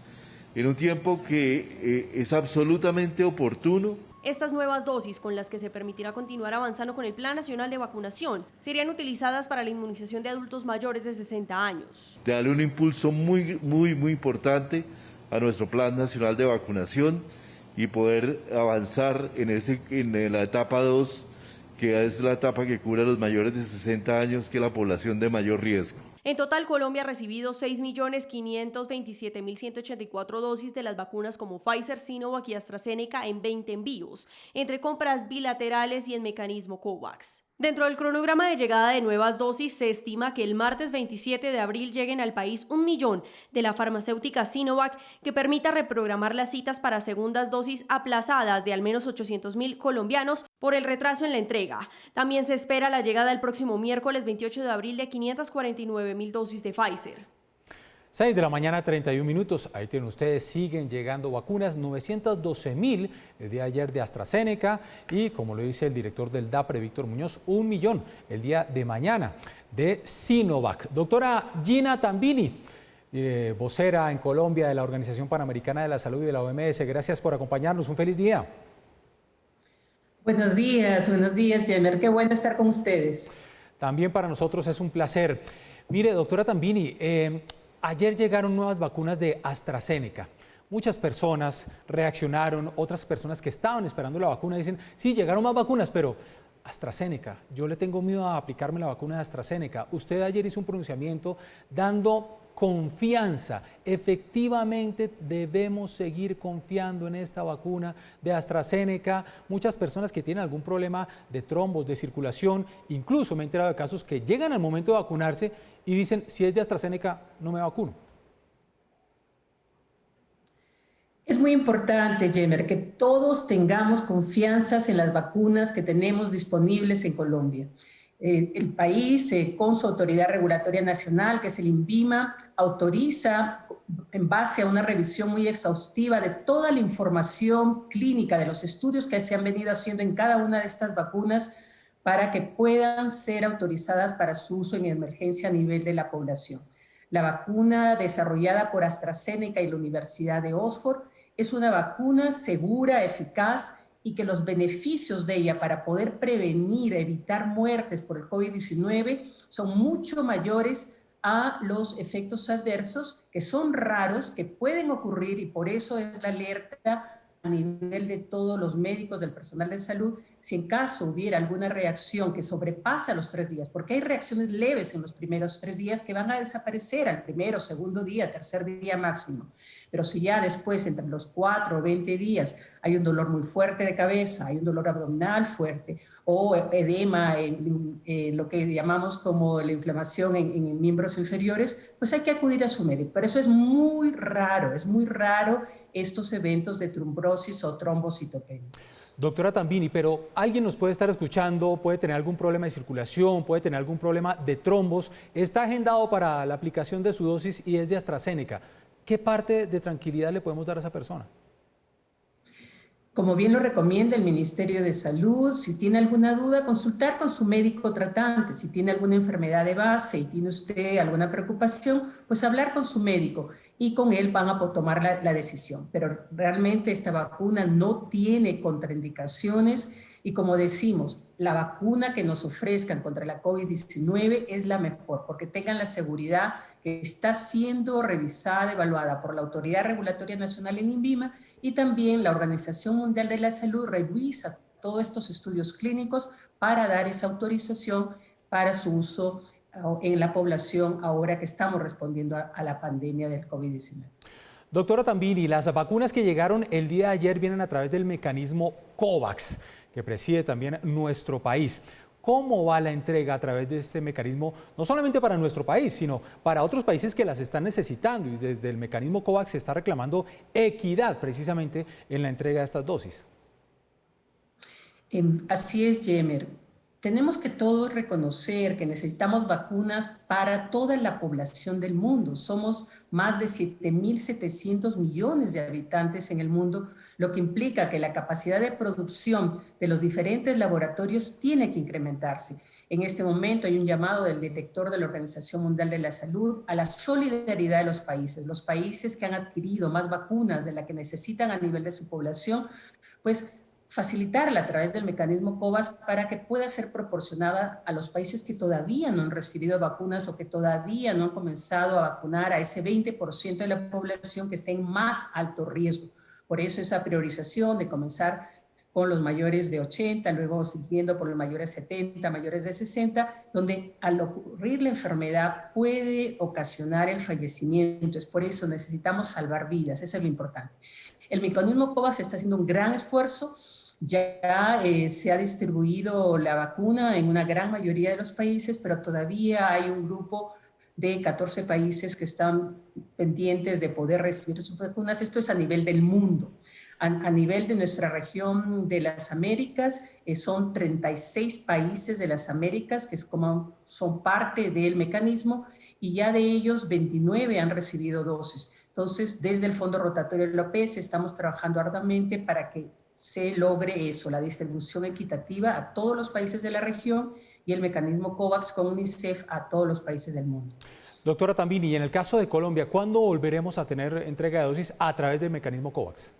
en un tiempo que es absolutamente oportuno. Estas nuevas dosis, con las que se permitirá continuar avanzando con el Plan Nacional de Vacunación, serían utilizadas para la inmunización de adultos mayores de 60 años. De darle un impulso muy importante a nuestro Plan Nacional de Vacunación y poder avanzar en la etapa 2, que es la etapa que cubre a los mayores de 60 años, que es la población de mayor riesgo. En total, Colombia ha recibido 6.527.184 dosis de las vacunas como Pfizer, Sinovac y AstraZeneca en 20 envíos, entre compras bilaterales y en mecanismo COVAX. Dentro del cronograma de llegada de nuevas dosis, se estima que el martes 27 de abril lleguen al país 1 millón de la farmacéutica Sinovac, que permita reprogramar las citas para segundas dosis aplazadas de al menos 800.000 colombianos por el retraso en la entrega. También se espera la llegada el próximo miércoles 28 de abril de 549.000 dosis de Pfizer. 6 de la mañana, 31 minutos. Ahí tienen ustedes, siguen llegando vacunas, 912.000 el día de ayer de AstraZeneca, y como lo dice el director del DAPRE, Víctor Muñoz, 1 millón el día de mañana de Sinovac. Doctora Gina Tambini, vocera en Colombia de la Organización Panamericana de la Salud y de la OMS, gracias por acompañarnos. Un feliz día. Buenos días, Yemer. Qué bueno estar con ustedes. También para nosotros es un placer. Mire, doctora Tambini, ayer llegaron nuevas vacunas de AstraZeneca. Muchas personas reaccionaron, otras personas que estaban esperando la vacuna dicen, sí, llegaron más vacunas, pero AstraZeneca, yo le tengo miedo a aplicarme la vacuna de AstraZeneca. Usted ayer hizo un pronunciamiento dando confianza. Efectivamente debemos seguir confiando en esta vacuna de AstraZeneca. Muchas personas que tienen algún problema de trombos, de circulación, incluso me he enterado de casos que llegan al momento de vacunarse y dicen, si es de AstraZeneca, no me vacuno. Es muy importante, Yemer, que todos tengamos confianzas en las vacunas que tenemos disponibles en Colombia. El país, con su autoridad regulatoria nacional, que es el INVIMA, autoriza, en base a una revisión muy exhaustiva de toda la información clínica de los estudios que se han venido haciendo en cada una de estas vacunas, para que puedan ser autorizadas para su uso en emergencia a nivel de la población. La vacuna desarrollada por AstraZeneca y la Universidad de Oxford es una vacuna segura, eficaz, y que los beneficios de ella para poder prevenir, evitar muertes por el COVID-19 son mucho mayores a los efectos adversos, que son raros, que pueden ocurrir, y por eso es la alerta a nivel de todos los médicos, del personal de salud, si en caso hubiera alguna reacción que sobrepasa los 3 días, porque hay reacciones leves en los primeros 3 días que van a desaparecer al primero, segundo día, tercer día máximo. Pero si ya después, entre los 4 o 20 días, hay un dolor muy fuerte de cabeza, hay un dolor abdominal fuerte, o edema, lo que llamamos como la inflamación en miembros inferiores, pues hay que acudir a su médico. Pero eso es muy raro estos eventos de trombrosis o trombocitopenia. Doctora Tambini, pero alguien nos puede estar escuchando, puede tener algún problema de circulación, puede tener algún problema de trombos, está agendado para la aplicación de su dosis y es de AstraZeneca. ¿Qué parte de tranquilidad le podemos dar a esa persona? Como bien lo recomienda el Ministerio de Salud, si tiene alguna duda, consultar con su médico tratante. Si tiene alguna enfermedad de base y tiene usted alguna preocupación, pues hablar con su médico y con él van a tomar la decisión. Pero realmente esta vacuna no tiene contraindicaciones Y como decimos, la vacuna que nos ofrezcan contra la COVID-19 es la mejor, porque tengan la seguridad que está siendo revisada, evaluada por la Autoridad Regulatoria Nacional en INVIMA, y también la Organización Mundial de la Salud revisa todos estos estudios clínicos para dar esa autorización para su uso en la población ahora que estamos respondiendo a la pandemia del COVID-19. Doctora Tambini, las vacunas que llegaron el día de ayer vienen a través del mecanismo COVAX, que preside también nuestro país. ¿Cómo va la entrega a través de este mecanismo, no solamente para nuestro país, sino para otros países que las están necesitando? Y desde el mecanismo COVAX se está reclamando equidad precisamente en la entrega de estas dosis. Así es, Yemer. Tenemos que todos reconocer que necesitamos vacunas para toda la población del mundo. Somos más de 7.700 millones de habitantes en el mundo, lo que implica que la capacidad de producción de los diferentes laboratorios tiene que incrementarse. En este momento hay un llamado del director de la Organización Mundial de la Salud a la solidaridad de los países. Los países que han adquirido más vacunas de la que necesitan a nivel de su población, pues facilitarla a través del mecanismo COVAX para que pueda ser proporcionada a los países que todavía no han recibido vacunas o que todavía no han comenzado a vacunar a ese 20% de la población que está en más alto riesgo. Por eso esa priorización de comenzar con los mayores de 80, luego siguiendo por los mayores de 70, mayores de 60, donde al ocurrir la enfermedad puede ocasionar el fallecimiento. Es por eso necesitamos salvar vidas, eso es lo importante. El mecanismo COVAX está haciendo un gran esfuerzo. Ya se ha distribuido la vacuna en una gran mayoría de los países, pero todavía hay un grupo de 14 países que están pendientes de poder recibir sus vacunas. Esto es a nivel del mundo. A nivel de nuestra región de las Américas, son 36 países de las Américas que son parte del mecanismo, y ya de ellos 29 han recibido dosis. Entonces, desde el Fondo Rotatorio de la OPS estamos trabajando arduamente para que se logre eso, la distribución equitativa a todos los países de la región y el mecanismo COVAX con UNICEF a todos los países del mundo. Doctora Tambini, y en el caso de Colombia, ¿cuándo volveremos a tener entrega de dosis a través del mecanismo COVAX?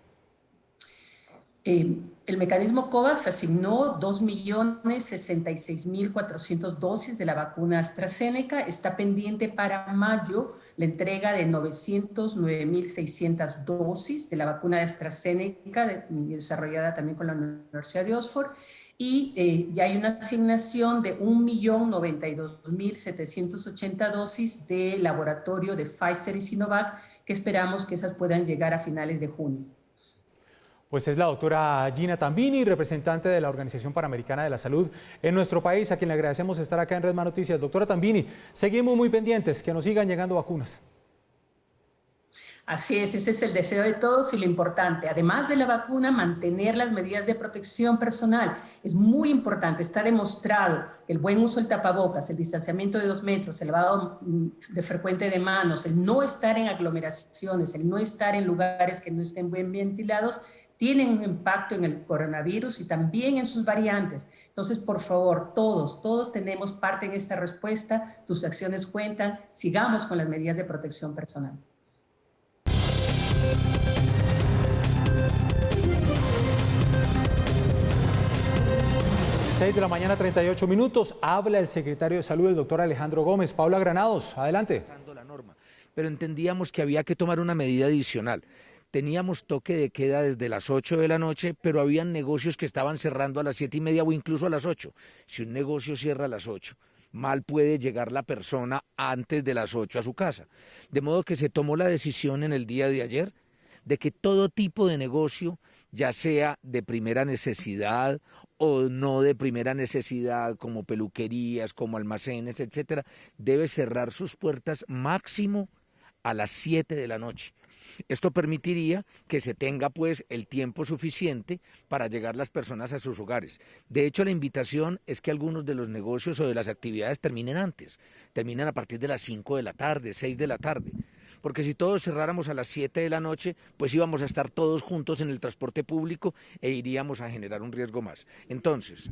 El mecanismo COVAX asignó 2.066.400 dosis de la vacuna AstraZeneca. Está pendiente para mayo la entrega de 909.600 dosis de la vacuna de AstraZeneca, desarrollada también con la Universidad de Oxford. Y ya hay una asignación de 1.092.780 dosis de laboratorio de Pfizer y Sinovac, que esperamos que esas puedan llegar a finales de junio. Pues es la doctora Gina Tambini, representante de la Organización Panamericana de la Salud en nuestro país, a quien le agradecemos estar acá en Red Más Noticias. Doctora Tambini, seguimos muy pendientes, que nos sigan llegando vacunas. Así es, ese es el deseo de todos y lo importante. Además de la vacuna, mantener las medidas de protección personal. Es muy importante, está demostrado que el buen uso del tapabocas, el distanciamiento de 2 metros, el lavado frecuente de manos, el no estar en aglomeraciones, el no estar en lugares que no estén bien ventilados, tienen un impacto en el coronavirus y también en sus variantes. Entonces, por favor, todos tenemos parte en esta respuesta. Tus acciones cuentan. Sigamos con las medidas de protección personal. Seis de la mañana, 38 minutos. Habla el secretario de Salud, el doctor Alejandro Gómez. Paula Granados, adelante. Pero entendíamos que había que tomar una medida adicional. Teníamos toque de queda desde las 8 de la noche, pero habían negocios que estaban cerrando a las 7:30 o incluso a las 8. Si un negocio cierra a las 8, mal puede llegar la persona antes de las 8 a su casa. De modo que se tomó la decisión en el día de ayer de que todo tipo de negocio, ya sea de primera necesidad o no de primera necesidad, como peluquerías, como almacenes, etcétera, debe cerrar sus puertas máximo a las 7 de la noche. Esto permitiría que se tenga pues el tiempo suficiente para llegar las personas a sus hogares. De hecho, la invitación es que algunos de los negocios o de las actividades terminen antes, terminen a partir de las 5 de la tarde, 6 de la tarde. Porque si todos cerráramos a las 7 de la noche, pues íbamos a estar todos juntos en el transporte público e iríamos a generar un riesgo más. Entonces,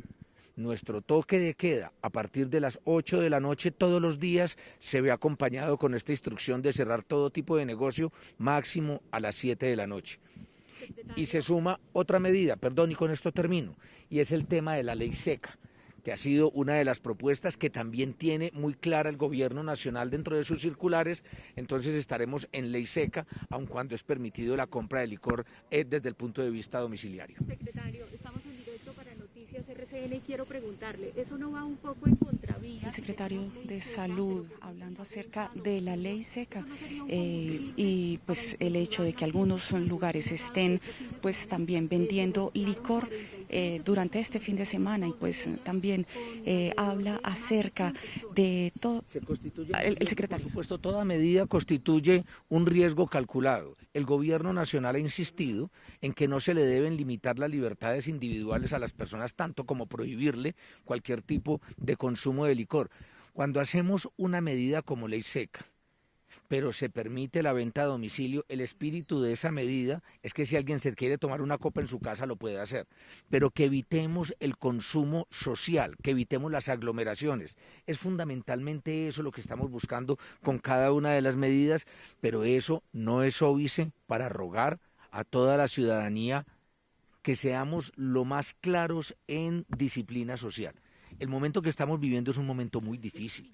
nuestro toque de queda a partir de las 8 de la noche todos los días se ve acompañado con esta instrucción de cerrar todo tipo de negocio máximo a las 7 de la noche. Y se suma otra medida, perdón, y con esto termino, y es el tema de la ley seca, que ha sido una de las propuestas que también tiene muy clara el gobierno nacional dentro de sus circulares. Entonces estaremos en ley seca, aun cuando es permitido la compra de licor desde el punto de vista domiciliario. Secretario, estamos en directo para Noticias RCN y quiero preguntarle, ¿eso no va un poco en contravía? El secretario de Salud hablando acerca de la ley seca y pues el hecho de que algunos lugares estén pues también vendiendo licor durante este fin de semana y pues también habla acerca de todo. El secretario. Por supuesto, toda medida constituye un riesgo calculado. El gobierno nacional ha insistido en que no se le deben limitar las libertades individuales a las personas, tanto como prohibirle cualquier tipo de consumo de licor. Cuando hacemos una medida como ley seca, pero se permite la venta a domicilio, el espíritu de esa medida es que si alguien se quiere tomar una copa en su casa lo puede hacer, pero que evitemos el consumo social, que evitemos las aglomeraciones. Es fundamentalmente eso lo que estamos buscando con cada una de las medidas, pero eso no es óbice para rogar a toda la ciudadanía que seamos lo más claros en disciplina social. El momento que estamos viviendo es un momento muy difícil.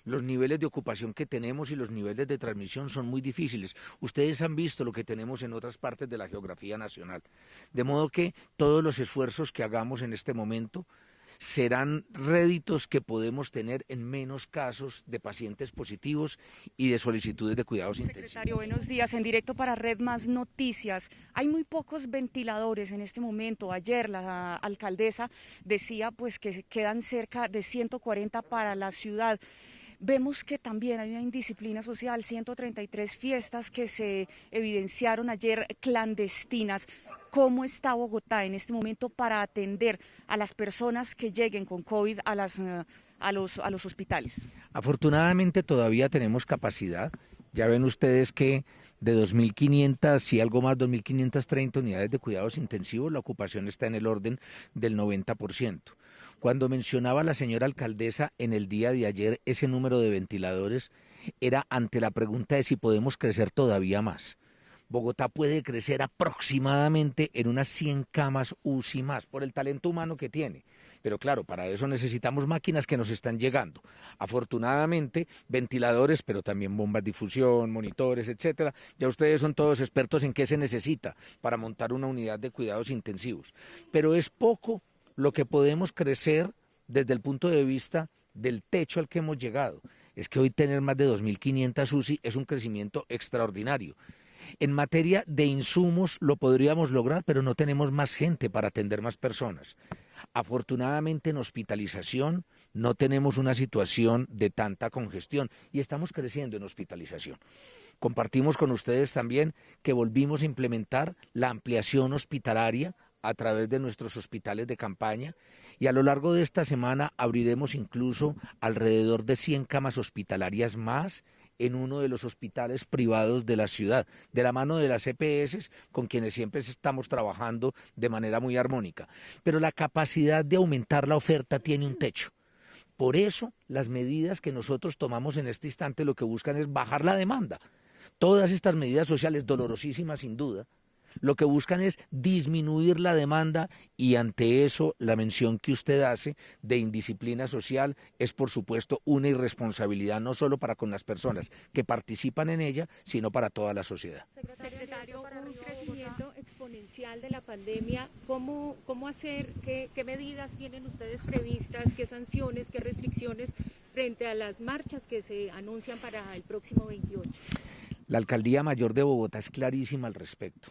Los niveles de ocupación que tenemos y los niveles de transmisión son muy difíciles. Ustedes han visto lo que tenemos en otras partes de la geografía nacional. De modo que todos los esfuerzos que hagamos en este momento serán réditos que podemos tener en menos casos de pacientes positivos y de solicitudes de cuidados intensivos. Secretario, buenos días. En directo para Red Más Noticias. Hay muy pocos ventiladores en este momento. Ayer la alcaldesa decía pues que quedan cerca de 140 para la ciudad. Vemos que también hay una indisciplina social, 133 fiestas que se evidenciaron ayer clandestinas. ¿Cómo está Bogotá en este momento para atender a las personas que lleguen con COVID a los hospitales? Afortunadamente todavía tenemos capacidad. Ya ven ustedes que de 2.500 y algo más, 2.530 unidades de cuidados intensivos, la ocupación está en el orden del 90%. Cuando mencionaba la señora alcaldesa en el día de ayer ese número de ventiladores, era ante la pregunta de si podemos crecer todavía más. Bogotá puede crecer aproximadamente en unas 100 camas UCI más, por el talento humano que tiene. Pero claro, para eso necesitamos máquinas que nos están llegando. Afortunadamente, ventiladores, pero también bombas de difusión, monitores, etcétera. Ya ustedes son todos expertos en qué se necesita para montar una unidad de cuidados intensivos. Pero es poco lo que podemos crecer desde el punto de vista del techo al que hemos llegado. Es que hoy tener más de 2.500 UCI es un crecimiento extraordinario. En materia de insumos lo podríamos lograr, pero no tenemos más gente para atender más personas. Afortunadamente en hospitalización no tenemos una situación de tanta congestión y estamos creciendo en hospitalización. Compartimos con ustedes también que volvimos a implementar la ampliación hospitalaria a través de nuestros hospitales de campaña y a lo largo de esta semana abriremos incluso alrededor de 100 camas hospitalarias más en uno de los hospitales privados de la ciudad, de la mano de las EPS, con quienes siempre estamos trabajando de manera muy armónica. Pero la capacidad de aumentar la oferta tiene un techo. Por eso, las medidas que nosotros tomamos en este instante lo que buscan es bajar la demanda. Todas estas medidas sociales, dolorosísimas sin duda, lo que buscan es disminuir la demanda y ante eso la mención que usted hace de indisciplina social es por supuesto una irresponsabilidad no solo para con las personas que participan en ella, sino para toda la sociedad. Secretario, un crecimiento exponencial de la pandemia, ¿cómo hacer, qué medidas tienen ustedes previstas, qué sanciones, qué restricciones frente a las marchas que se anuncian para el próximo 28? La Alcaldía Mayor de Bogotá es clarísima al respecto.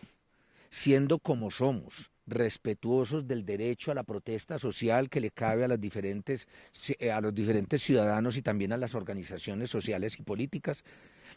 Siendo como somos, respetuosos del derecho a la protesta social que le cabe a los diferentes ciudadanos y también a las organizaciones sociales y políticas,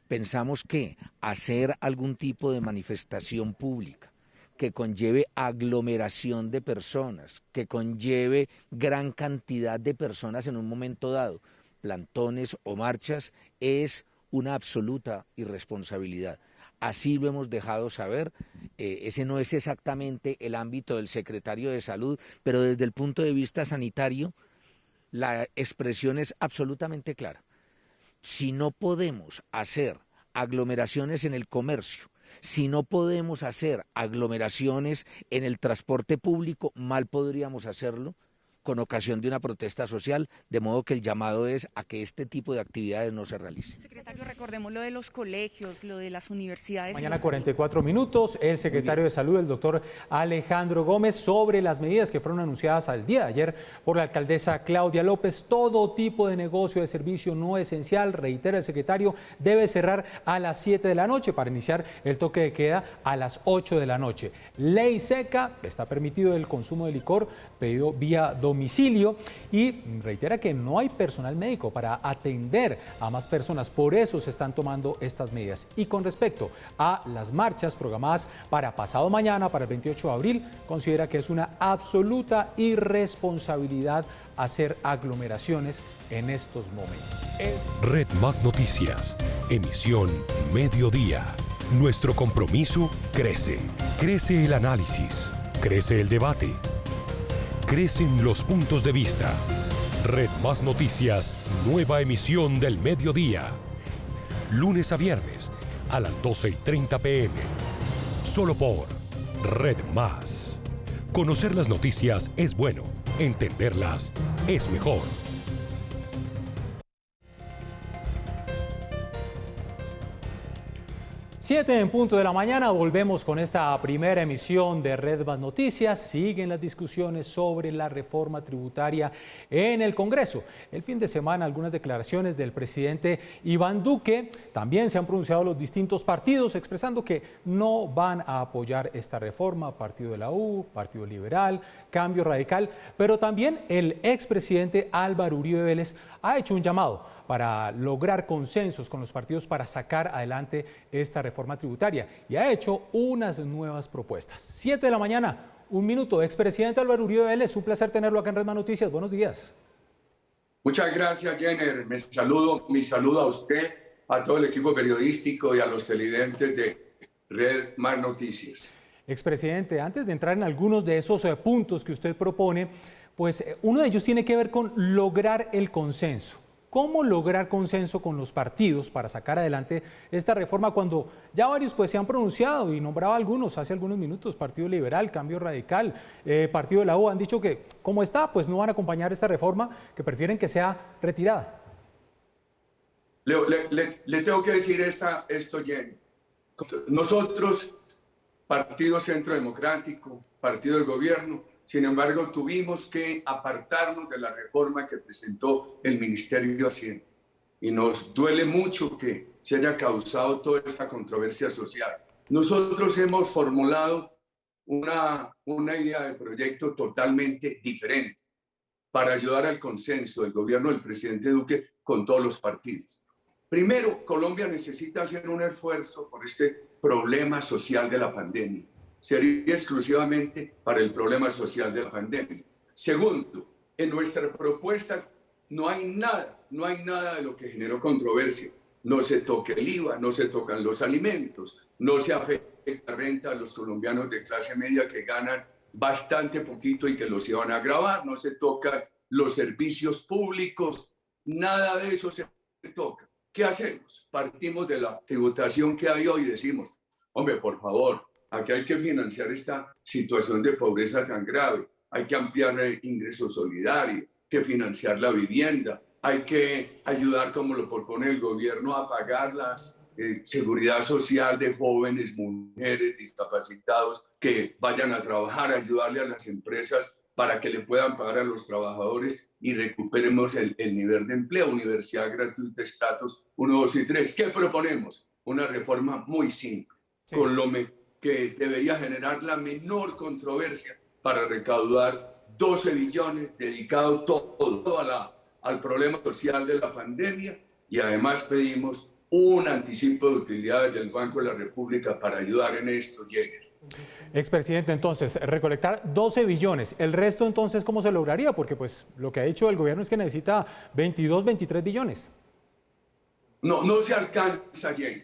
pensamos que hacer algún tipo de manifestación pública que conlleve aglomeración de personas, que conlleve gran cantidad de personas en un momento dado, plantones o marchas, es una absoluta irresponsabilidad. Así lo hemos dejado saber, ese no es exactamente el ámbito del secretario de Salud, pero desde el punto de vista sanitario, la expresión es absolutamente clara. Si no podemos hacer aglomeraciones en el comercio, Si no podemos hacer aglomeraciones en el transporte público, mal podríamos hacerlo con ocasión de una protesta social, de modo que el llamado es a que este tipo de actividades no se realicen. Secretario, recordemos lo de los colegios, lo de las universidades. Mañana 44 minutos, el secretario de Salud, el doctor Alejandro Gómez, sobre las medidas que fueron anunciadas al día de ayer por la alcaldesa Claudia López. Todo tipo de negocio de servicio no esencial, reitera el secretario, debe cerrar a las 7 de la noche para iniciar el toque de queda a las 8 de la noche. Ley seca, está permitido el consumo de licor pedido vía domicilio y reitera que no hay personal médico para atender a más personas, por eso se están tomando estas medidas. Y con respecto a las marchas programadas para pasado mañana, para el 28 de abril, considera que es una absoluta irresponsabilidad hacer aglomeraciones en estos momentos. Red Más Noticias, emisión mediodía. Nuestro compromiso crece. Crece el análisis, crece el debate, crecen los puntos de vista. Red Más Noticias, nueva emisión del mediodía. Lunes a viernes a las 12:30 p.m. Solo por Red Más. Conocer las noticias es bueno, entenderlas es mejor. 7 en punto de la mañana, volvemos con esta primera emisión de Red Más Noticias. Siguen las discusiones sobre la reforma tributaria en el Congreso. El fin de semana algunas declaraciones del presidente Iván Duque. También se han pronunciado los distintos partidos expresando que no van a apoyar esta reforma. Partido de la U, Partido Liberal, Cambio Radical. Pero también el expresidente Álvaro Uribe Vélez ha hecho un llamado para lograr consensos con los partidos para sacar adelante esta reforma tributaria y ha hecho unas nuevas propuestas. 7 de la mañana, un minuto. Expresidente Álvaro Uribe Vélez, un placer tenerlo acá en Red Más Noticias. Buenos días. Muchas gracias, Jenner. Mi saludo a usted, a todo el equipo periodístico y a los televidentes de Red Más Noticias. Expresidente, antes de entrar en algunos de esos puntos que usted propone, pues uno de ellos tiene que ver con lograr el consenso. ¿Cómo lograr consenso con los partidos para sacar adelante esta reforma cuando ya varios pues se han pronunciado y nombraba algunos hace algunos minutos? Partido Liberal, Cambio Radical, Partido de la U han dicho que como está pues no van a acompañar esta reforma, que prefieren que sea retirada. Le tengo que decir esto, Jenny. Nosotros, Partido Centro Democrático, Partido del Gobierno, sin embargo, tuvimos que apartarnos de la reforma que presentó el Ministerio de Hacienda. Y nos duele mucho que se haya causado toda esta controversia social. Nosotros hemos formulado una idea de proyecto totalmente diferente para ayudar al consenso del gobierno del presidente Duque con todos los partidos. Primero, Colombia necesita hacer un esfuerzo por este problema social de la pandemia. Sería exclusivamente para el problema social de la pandemia. Segundo, en nuestra propuesta no hay nada de lo que generó controversia. No se toca el IVA, no se tocan los alimentos, no se afecta la renta a los colombianos de clase media que ganan bastante poquito y que los iban a agravar, no se tocan los servicios públicos, nada de eso se toca. ¿Qué hacemos? Partimos de la tributación que hay hoy y decimos, hombre, por favor, aquí hay que financiar esta situación de pobreza tan grave, hay que ampliar el ingreso solidario, hay que financiar la vivienda, hay que ayudar, como lo propone el gobierno, a pagar la seguridad social de jóvenes, mujeres, discapacitados que vayan a trabajar, ayudarle a las empresas para que le puedan pagar a los trabajadores y recuperemos el nivel de empleo, universidad gratuita, estatus 1, 2 y 3. ¿Qué proponemos? Una reforma muy simple, sí, que debería generar la menor controversia para recaudar 12 billones dedicados todo al problema social de la pandemia y además pedimos un anticipo de utilidades del Banco de la República para ayudar en esto. Expresidente, entonces, recolectar 12 billones, ¿el resto entonces cómo se lograría? Porque pues lo que ha dicho el gobierno es que necesita 22, 23 billones. No se alcanza, Jenny.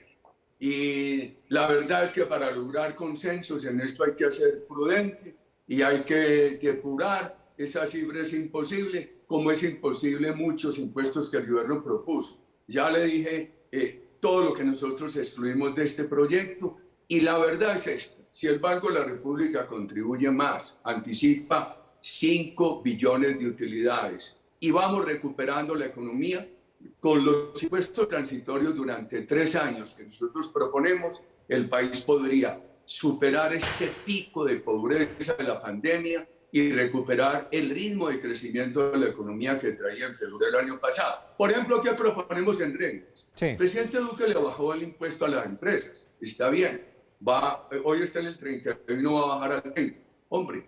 Y la verdad es que para lograr consensos en esto hay que ser prudente y hay que depurar. Esa cifra es imposible, como es imposible muchos impuestos que el gobierno propuso. Ya le dije todo lo que nosotros excluimos de este proyecto Y la verdad es esta, si el Banco de la República contribuye más, anticipa 5 billones de utilidades y vamos recuperando la economía, con los impuestos transitorios durante 3 años que nosotros proponemos, el país podría superar este pico de pobreza de la pandemia y recuperar el ritmo de crecimiento de la economía que traía en febrero del año pasado. Por ejemplo, ¿qué proponemos en rentas? Sí. El presidente Duque le bajó el impuesto a las empresas. Está bien. Hoy está en el 31, va a bajar al 30. Hombre,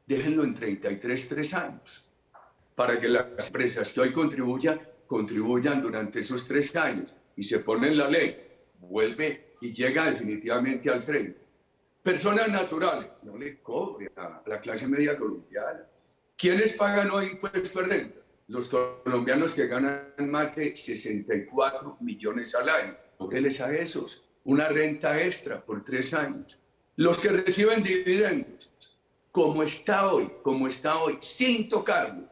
déjenlo en 33, 3 años, para que las empresas que hoy contribuyan durante esos 3 años y se pone en la ley, vuelve y llega definitivamente al 30. Personas naturales, no le cobre a la clase media colombiana. ¿Quiénes pagan hoy impuesto de renta? Los colombianos que ganan más de 64 millones al año. Cóbreles a esos una renta extra por 3 años. Los que reciben dividendos, como está hoy, sin tocarlo,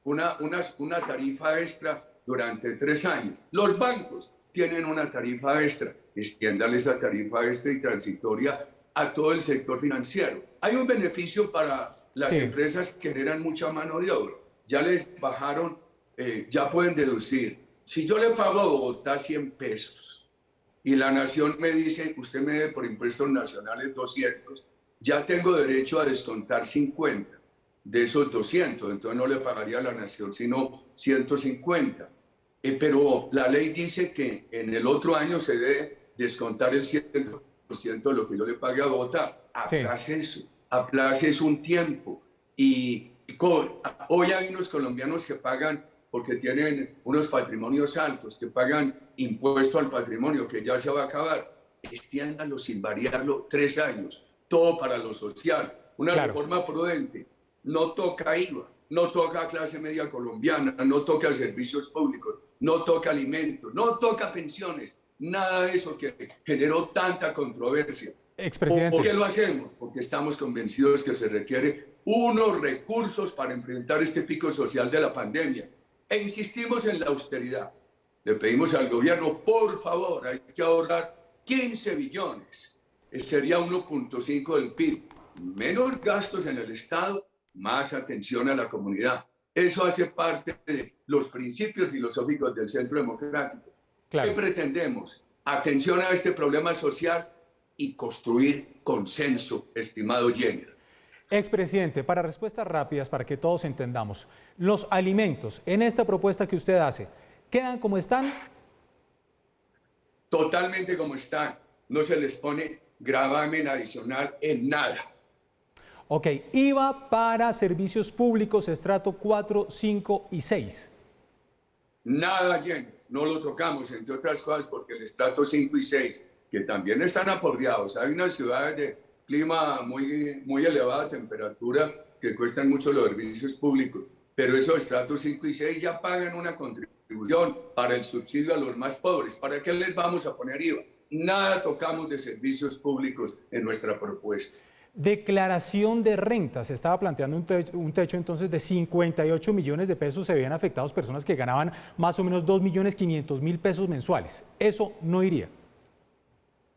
una tarifa extra durante 3 años. Los bancos tienen una tarifa extra, extiéndale esa tarifa extra y transitoria a todo el sector financiero. Hay un beneficio para las empresas que generan mucha mano de obra. Ya les bajaron, ya pueden deducir. Si yo le pago a Bogotá 100 pesos y la nación me dice, usted me debe por impuestos nacionales 200, ya tengo derecho a descontar 50 de esos 200, entonces no le pagaría a la nación sino 150. Pero la ley dice que en el otro año se debe descontar el 100% de lo que yo le pague a Bogotá. Aplace eso un tiempo. Hoy hay unos colombianos que pagan, porque tienen unos patrimonios altos, que pagan impuesto al patrimonio, que ya se va a acabar. Extiéndalo sin variarlo 3 años. Todo para lo social. Una reforma prudente. No toca IVA, no toca clase media colombiana, no toca servicios públicos, no toca alimentos, no toca pensiones, nada de eso que generó tanta controversia. Expresidente. ¿Por qué lo hacemos? Porque estamos convencidos que se requiere unos recursos para enfrentar este pico social de la pandemia. E insistimos en la austeridad. Le pedimos al gobierno, por favor, hay que ahorrar 15 billones. Sería 1.5 del PIB. Menos gastos en el Estado, más atención a la comunidad. Eso hace parte de los principios filosóficos del Centro Democrático. ¿Qué pretendemos? Atención a este problema social y construir consenso, estimado Jenner. Expresidente, para respuestas rápidas, para que todos entendamos, los alimentos en esta propuesta que usted hace, ¿quedan como están? Totalmente como están. No se les pone gravamen adicional en nada. Ok, IVA para servicios públicos, estrato 4, 5 y 6. Nada, Jenner, no lo tocamos, entre otras cosas, porque el estrato 5 y 6, que también están aporreados. Hay unas ciudades de clima muy elevada temperatura que cuestan mucho los servicios públicos, pero esos estratos 5 y 6 ya pagan una contribución para el subsidio a los más pobres. ¿Para qué les vamos a poner IVA? Nada tocamos de servicios públicos en nuestra propuesta. Declaración de renta. Se estaba planteando un techo entonces de 58 millones de pesos. Se veían afectados personas que ganaban más o menos 2.500.000 pesos mensuales. Eso no iría.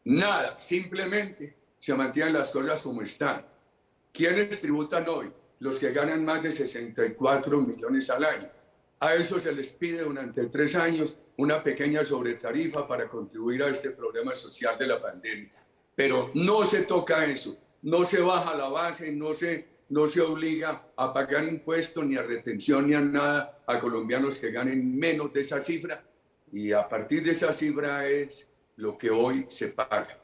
Nada, simplemente se mantienen las cosas como están. ¿Quiénes tributan hoy? Los que ganan más de 64 millones al año. A eso se les pide durante 3 años una pequeña sobretarifa para contribuir a este problema social de la pandemia. Pero no se toca eso. No se baja la base, no se obliga a pagar impuestos ni a retención ni a nada a colombianos que ganen menos de esa cifra, y a partir de esa cifra es lo que hoy se paga.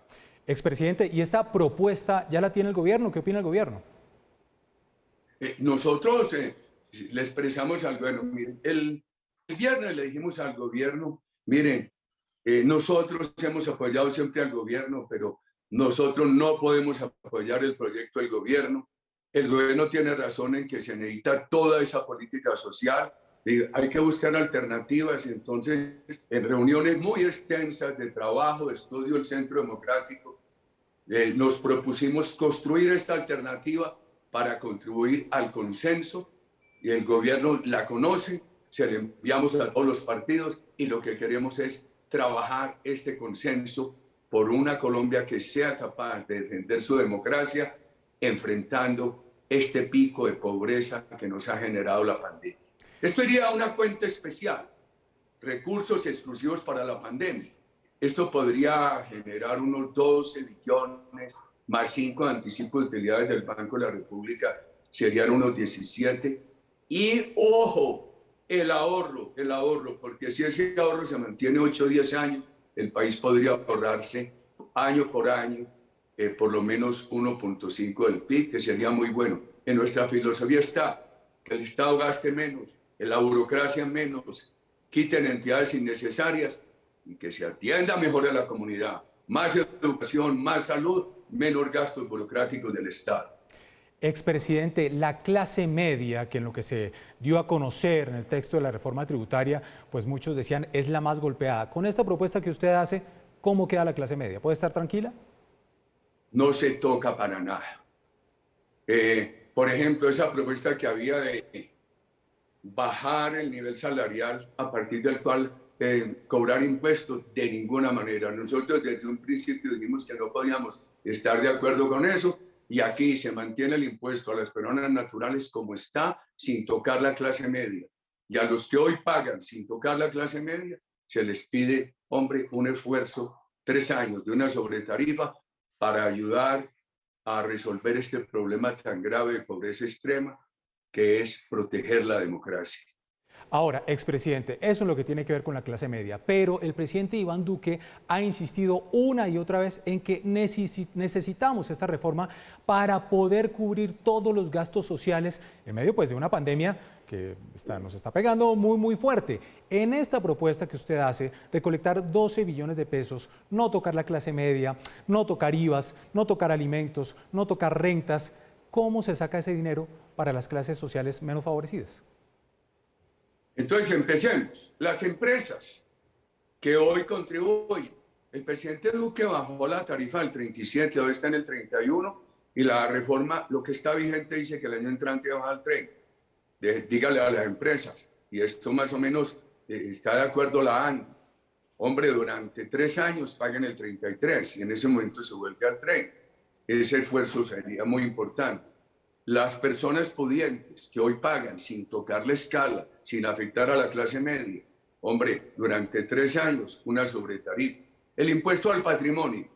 Expresidente, ¿y esta propuesta ya la tiene el gobierno? ¿Qué opina el gobierno? Nosotros le expresamos al gobierno, miren, el viernes le dijimos al gobierno, miren, nosotros hemos apoyado siempre al gobierno, pero nosotros no podemos apoyar el proyecto del gobierno. El gobierno tiene razón en que se necesita toda esa política social. Hay que buscar alternativas. Y entonces, en reuniones muy extensas de trabajo, de estudio del Centro Democrático, nos propusimos construir esta alternativa para contribuir al consenso. Y el gobierno la conoce, se la enviamos a todos los partidos y lo que queremos es trabajar este consenso por una Colombia que sea capaz de defender su democracia enfrentando este pico de pobreza que nos ha generado la pandemia. Esto iría a una cuenta especial, recursos exclusivos para la pandemia. Esto podría generar unos 12 billones más 5 de anticipo de utilidades del Banco de la República, serían unos 17. Y ojo, el ahorro, porque si ese ahorro se mantiene 8 o 10 años, el país podría ahorrarse año por año por lo menos 1.5 del PIB, que sería muy bueno. En nuestra filosofía está que el Estado gaste menos, la burocracia menos, quiten entidades innecesarias y que se atienda mejor a la comunidad. Más educación, más salud, menor gastos burocráticos del Estado. Expresidente, la clase media, que en lo que se dio a conocer en el texto de la reforma tributaria, pues muchos decían es la más golpeada. Con esta propuesta que usted hace, ¿cómo queda la clase media? ¿Puede estar tranquila? No se toca para nada. Por ejemplo, esa propuesta que había de bajar el nivel salarial a partir del cual cobrar impuestos, de ninguna manera. Nosotros desde un principio dijimos que no podíamos estar de acuerdo con eso y aquí se mantiene el impuesto a las personas naturales como está, sin tocar la clase media. Y a los que hoy pagan sin tocar la clase media, se les pide, hombre, un esfuerzo, 3 años de una sobretarifa para ayudar a resolver este problema tan grave de pobreza extrema que es proteger la democracia. Ahora, expresidente, eso es lo que tiene que ver con la clase media, pero el presidente Iván Duque ha insistido una y otra vez en que necesitamos esta reforma para poder cubrir todos los gastos sociales en medio pues, de una pandemia que nos está pegando muy fuerte. En esta propuesta que usted hace, recolectar 12 billones de pesos, no tocar la clase media, no tocar IVAs, no tocar alimentos, no tocar rentas, ¿cómo se saca ese dinero para las clases sociales menos favorecidas? Entonces empecemos. Las empresas que hoy contribuyen, el presidente Duque bajó la tarifa del 37, hoy está en el 31, y la reforma, lo que está vigente, dice que el año entrante baja al 30. Dígale a las empresas, y esto más o menos está de acuerdo la ANDI. Hombre, durante 3 años paguen el 33 y en ese momento se vuelve al 30. Ese esfuerzo sería muy importante. Las personas pudientes que hoy pagan sin tocar la escala, sin afectar a la clase media, hombre, durante 3 años una sobretarifa. El impuesto al patrimonio.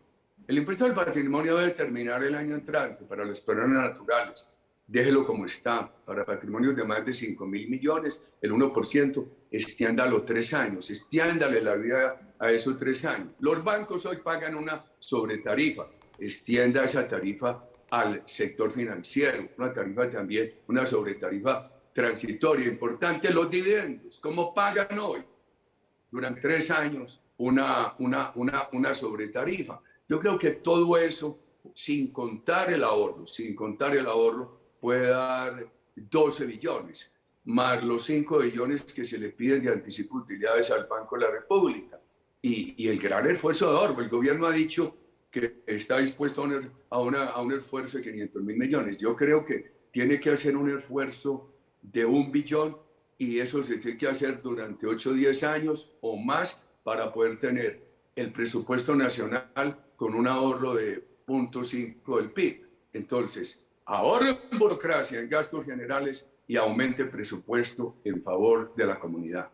El impuesto al patrimonio debe terminar el año entrante para las personas naturales. Déjelo como está. Para patrimonios de más de 5.000 millones, el 1%, extiéndalo 3 años. Extiéndale la vida a esos 3 años. Los bancos hoy pagan una sobretarifa. Extienda esa tarifa al sector financiero. Una tarifa también, una sobretarifa transitoria. Importante, los dividendos. ¿Cómo pagan hoy? Durante 3 años una sobretarifa. Yo creo que todo eso, sin contar el ahorro, puede dar 12 billones, más los 5 billones que se le piden de anticipo de utilidades al Banco de la República. Y el gran esfuerzo de ahorro. El gobierno ha dicho que está dispuesto a un esfuerzo de 500.000 millones. Yo creo que tiene que hacer un esfuerzo de 1 billón y eso se tiene que hacer durante 8 o 10 años o más para poder tener el presupuesto nacional con un ahorro de 0.5 del PIB. Entonces, ahorre en burocracia, en gastos generales y aumente el presupuesto en favor de la comunidad.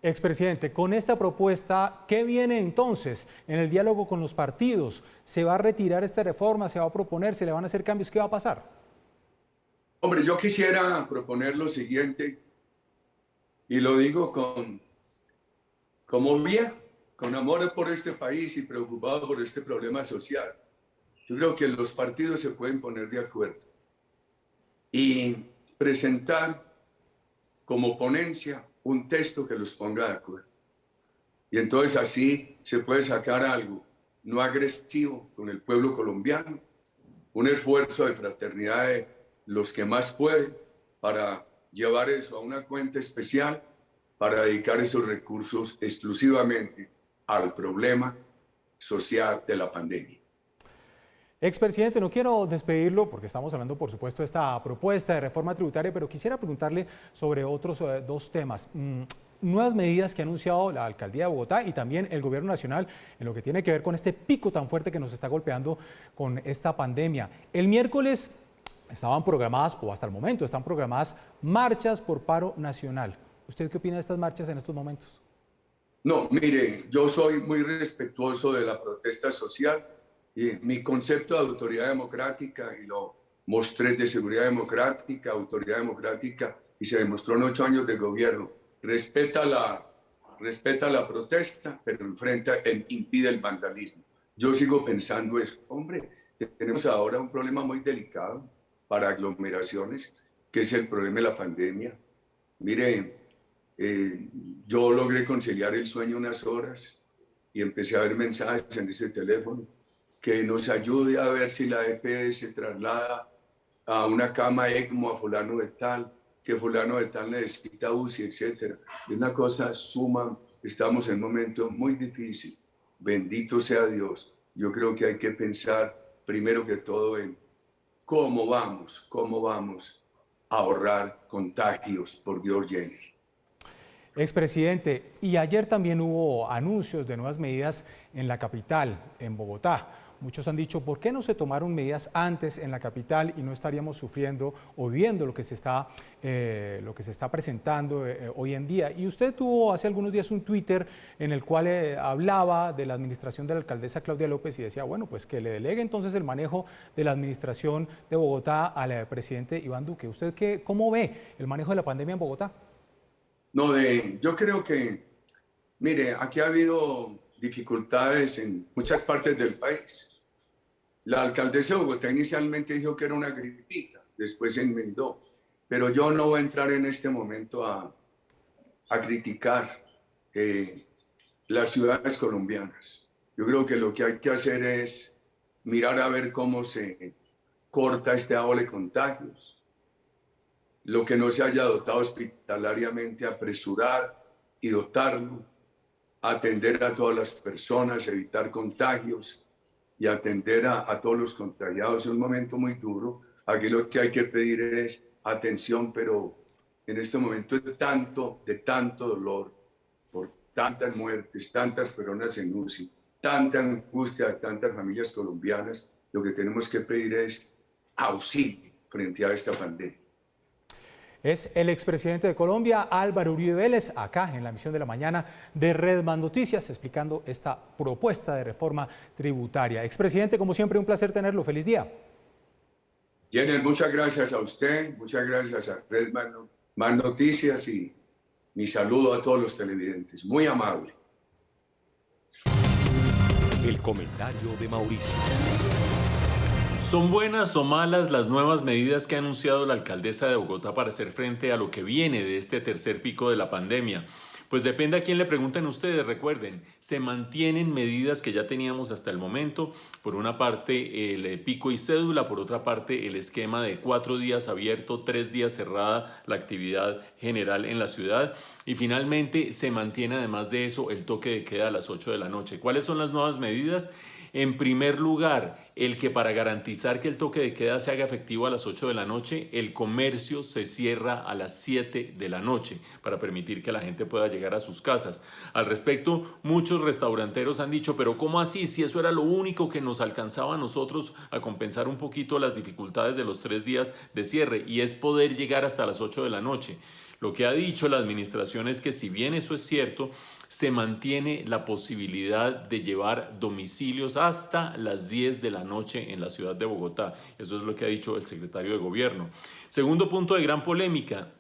Expresidente, con esta propuesta, ¿qué viene entonces en el diálogo con los partidos? ¿Se va a retirar esta reforma? ¿Se va a proponer? ¿Se le van a hacer cambios? ¿Qué va a pasar? Hombre, yo quisiera proponer lo siguiente, y lo digo como bien, con amor por este país y preocupado por este problema social. Yo creo que los partidos se pueden poner de acuerdo y presentar como ponencia un texto que los ponga de acuerdo. Y entonces así se puede sacar algo no agresivo con el pueblo colombiano, un esfuerzo de fraternidad de los que más pueden para llevar eso a una cuenta especial para dedicar esos recursos exclusivamente al problema social de la pandemia. Expresidente, no quiero despedirlo porque estamos hablando, por supuesto, de esta propuesta de reforma tributaria, pero quisiera preguntarle sobre otros dos temas. Nuevas medidas que ha anunciado la Alcaldía de Bogotá y también el Gobierno Nacional en lo que tiene que ver con este pico tan fuerte que nos está golpeando con esta pandemia. El miércoles estaban programadas, o hasta el momento están programadas, marchas por paro nacional. ¿Usted qué opina de estas marchas en estos momentos? No, mire, yo soy muy respetuoso de la protesta social. Y mi concepto de autoridad democrática, y lo mostré, de seguridad democrática, autoridad democrática, y se demostró en 8 años de gobierno, respeta la protesta, pero impide el vandalismo. Yo sigo pensando eso. Hombre, tenemos ahora un problema muy delicado para aglomeraciones, que es el problema de la pandemia. Mire, yo logré conciliar el sueño unas horas y empecé a ver mensajes en ese teléfono que nos ayude a ver si la EPS se traslada a una cama ECMO a fulano de tal, que fulano de tal necesita UCI, etc. Es una cosa suma, estamos en un momento muy difícil. Bendito sea Dios. Yo creo que hay que pensar primero que todo en cómo vamos a ahorrar contagios, por Dios, Jenny. Expresidente, y ayer también hubo anuncios de nuevas medidas en la capital, en Bogotá. Muchos han dicho, ¿por qué no se tomaron medidas antes en la capital y no estaríamos sufriendo o viendo lo que se está presentando hoy en día? Y usted tuvo hace algunos días un Twitter en el cual hablaba de la administración de la alcaldesa Claudia López y decía, bueno, pues que le delegue entonces el manejo de la administración de Bogotá al presidente Iván Duque. ¿Usted cómo ve el manejo de la pandemia en Bogotá? No, yo creo que, mire, aquí ha habido dificultades en muchas partes del país. La alcaldesa de Bogotá inicialmente dijo que era una gripita, después se enmendó, pero yo no voy a entrar en este momento a criticar las ciudades colombianas. Yo creo que lo que hay que hacer es mirar a ver cómo se corta este ola de contagios. Lo que no se haya dotado hospitalariamente, apresurar y dotarlo, atender a todas las personas, evitar contagios y atender a todos los contagiados. Es un momento muy duro. Aquí lo que hay que pedir es atención, pero en este momento de tanto dolor, por tantas muertes, tantas personas en UCI, tanta angustia de tantas familias colombianas, lo que tenemos que pedir es auxilio frente a esta pandemia. Es el expresidente de Colombia, Álvaro Uribe Vélez, acá en la emisión de la mañana de Redman Noticias, explicando esta propuesta de reforma tributaria. Expresidente, como siempre, un placer tenerlo. Feliz día. Jenner, muchas gracias a usted, muchas gracias a Redman Noticias y mi saludo a todos los televidentes. Muy amable. El comentario de Mauricio. ¿Son buenas o malas las nuevas medidas que ha anunciado la alcaldesa de Bogotá para hacer frente a lo que viene de este tercer pico de la pandemia? Pues depende a quién le pregunten ustedes. Recuerden, se mantienen medidas que ya teníamos hasta el momento. Por una parte, el pico y cédula. Por otra parte, el esquema de 4 días abierto, 3 días cerrada la actividad general en la ciudad. Y finalmente, se mantiene además de eso el toque de queda a las 8 de la noche. ¿Cuáles son las nuevas medidas? En primer lugar, el que para garantizar que el toque de queda se haga efectivo a las 8 de la noche, el comercio se cierra a las 7 de la noche para permitir que la gente pueda llegar a sus casas. Al respecto, muchos restauranteros han dicho, pero ¿cómo así? Si eso era lo único que nos alcanzaba a nosotros a compensar un poquito las dificultades de los 3 días de cierre, y es poder llegar hasta las 8 de la noche. Lo que ha dicho la administración es que si bien eso es cierto, se mantiene la posibilidad de llevar domicilios hasta las 10 de la noche en la ciudad de Bogotá. Eso es lo que ha dicho el secretario de Gobierno. Segundo punto de gran polémica,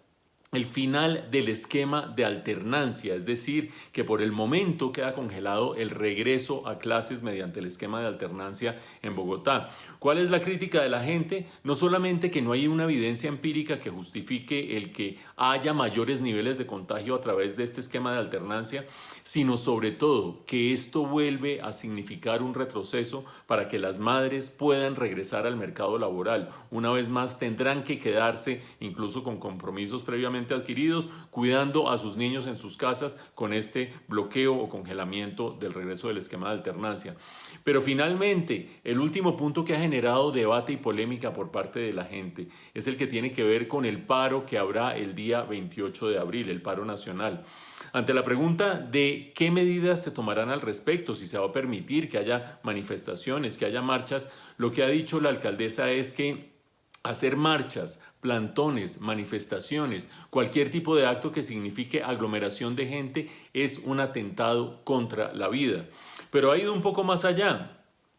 el final del esquema de alternancia, es decir, que por el momento queda congelado el regreso a clases mediante el esquema de alternancia en Bogotá. ¿Cuál es la crítica de la gente? No solamente que no hay una evidencia empírica que justifique el que haya mayores niveles de contagio a través de este esquema de alternancia, sino sobre todo que esto vuelve a significar un retroceso para que las madres puedan regresar al mercado laboral. Una vez más tendrán que quedarse, incluso con compromisos previamente recientemente adquiridos, cuidando a sus niños en sus casas con este bloqueo o congelamiento del regreso del esquema de alternancia. Pero finalmente, el último punto que ha generado debate y polémica por parte de la gente es el que tiene que ver con el paro que habrá el día 28 de abril, el paro nacional. Ante la pregunta de qué medidas se tomarán al respecto, si se va a permitir que haya manifestaciones, que haya marchas, lo que ha dicho la alcaldesa es que hacer marchas, plantones, manifestaciones, cualquier tipo de acto que signifique aglomeración de gente es un atentado contra la vida. Pero ha ido un poco más allá.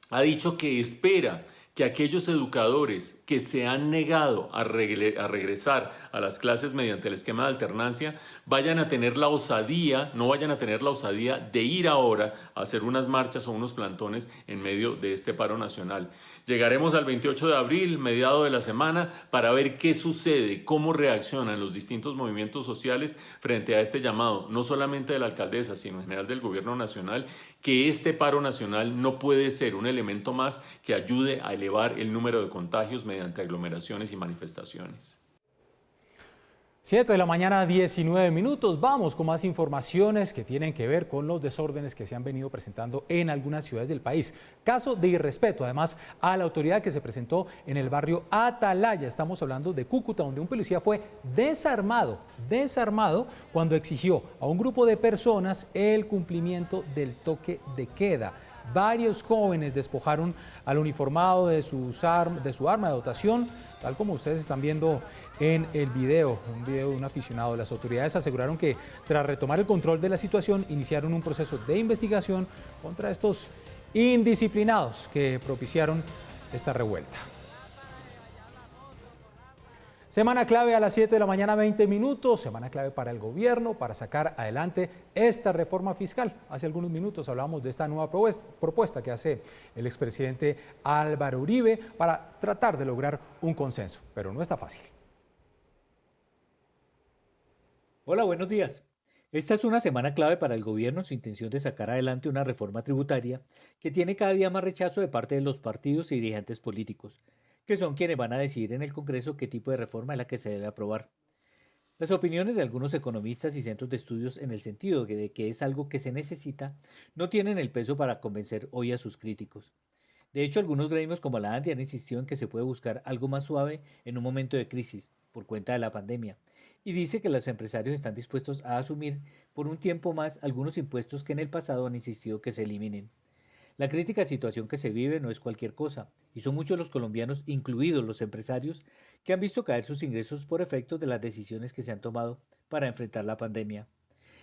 Ha dicho que espera que aquellos educadores que se han negado a regresar a las clases mediante el esquema de alternancia vayan a tener la osadía, no vayan a tener la osadía de ir ahora a hacer unas marchas o unos plantones en medio de este paro nacional. Llegaremos al 28 de abril, mediado de la semana, para ver qué sucede, cómo reaccionan los distintos movimientos sociales frente a este llamado, no solamente de la alcaldesa, sino en general del gobierno nacional, que este paro nacional no puede ser un elemento más que ayude a elevar el número de contagios mediante aglomeraciones y manifestaciones. 7 de la mañana, 19 minutos. Vamos con más informaciones que tienen que ver con los desórdenes que se han venido presentando en algunas ciudades del país. Caso de irrespeto, además, a la autoridad que se presentó en el barrio Atalaya. Estamos hablando de Cúcuta, donde un policía fue desarmado cuando exigió a un grupo de personas el cumplimiento del toque de queda. Varios jóvenes despojaron al uniformado de su arma de dotación, tal como ustedes están viendo en el video, un video de un aficionado. Las autoridades aseguraron que tras retomar el control de la situación, iniciaron un proceso de investigación contra estos indisciplinados que propiciaron esta revuelta. Semana clave a las 7 de la mañana, 20 minutos, semana clave para el gobierno, para sacar adelante esta reforma fiscal. Hace algunos minutos hablábamos de esta nueva propuesta que hace el expresidente Álvaro Uribe para tratar de lograr un consenso, pero no está fácil. Hola, buenos días. Esta es una semana clave para el gobierno en su intención de sacar adelante una reforma tributaria que tiene cada día más rechazo de parte de los partidos y dirigentes políticos, que son quienes van a decidir en el Congreso qué tipo de reforma es la que se debe aprobar. Las opiniones de algunos economistas y centros de estudios en el sentido de que es algo que se necesita no tienen el peso para convencer hoy a sus críticos. De hecho, algunos gremios como la ANDI han insistido en que se puede buscar algo más suave en un momento de crisis por cuenta de la pandemia, y dice que los empresarios están dispuestos a asumir por un tiempo más algunos impuestos que en el pasado han insistido que se eliminen. La crítica situación que se vive no es cualquier cosa, y son muchos los colombianos, incluidos los empresarios, que han visto caer sus ingresos por efecto de las decisiones que se han tomado para enfrentar la pandemia.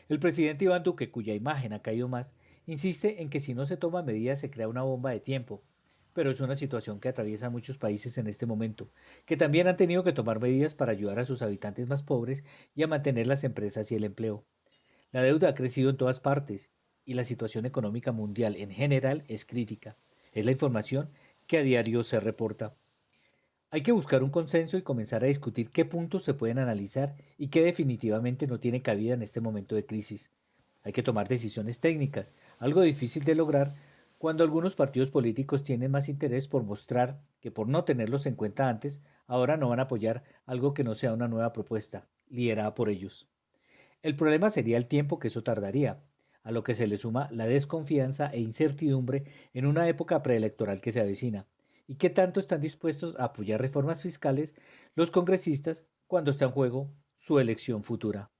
El presidente Iván Duque, cuya imagen ha caído más, insiste en que si no se toman medidas se crea una bomba de tiempo, pero es una situación que atraviesa muchos países en este momento, que también han tenido que tomar medidas para ayudar a sus habitantes más pobres y a mantener las empresas y el empleo. La deuda ha crecido en todas partes, y la situación económica mundial en general es crítica. Es la información que a diario se reporta. Hay que buscar un consenso y comenzar a discutir qué puntos se pueden analizar y qué definitivamente no tiene cabida en este momento de crisis. Hay que tomar decisiones técnicas, algo difícil de lograr cuando algunos partidos políticos tienen más interés por mostrar que por no tenerlos en cuenta antes, ahora no van a apoyar algo que no sea una nueva propuesta, liderada por ellos. El problema sería el tiempo que eso tardaría, a lo que se le suma la desconfianza e incertidumbre en una época preelectoral que se avecina, y qué tanto están dispuestos a apoyar reformas fiscales los congresistas cuando está en juego su elección futura.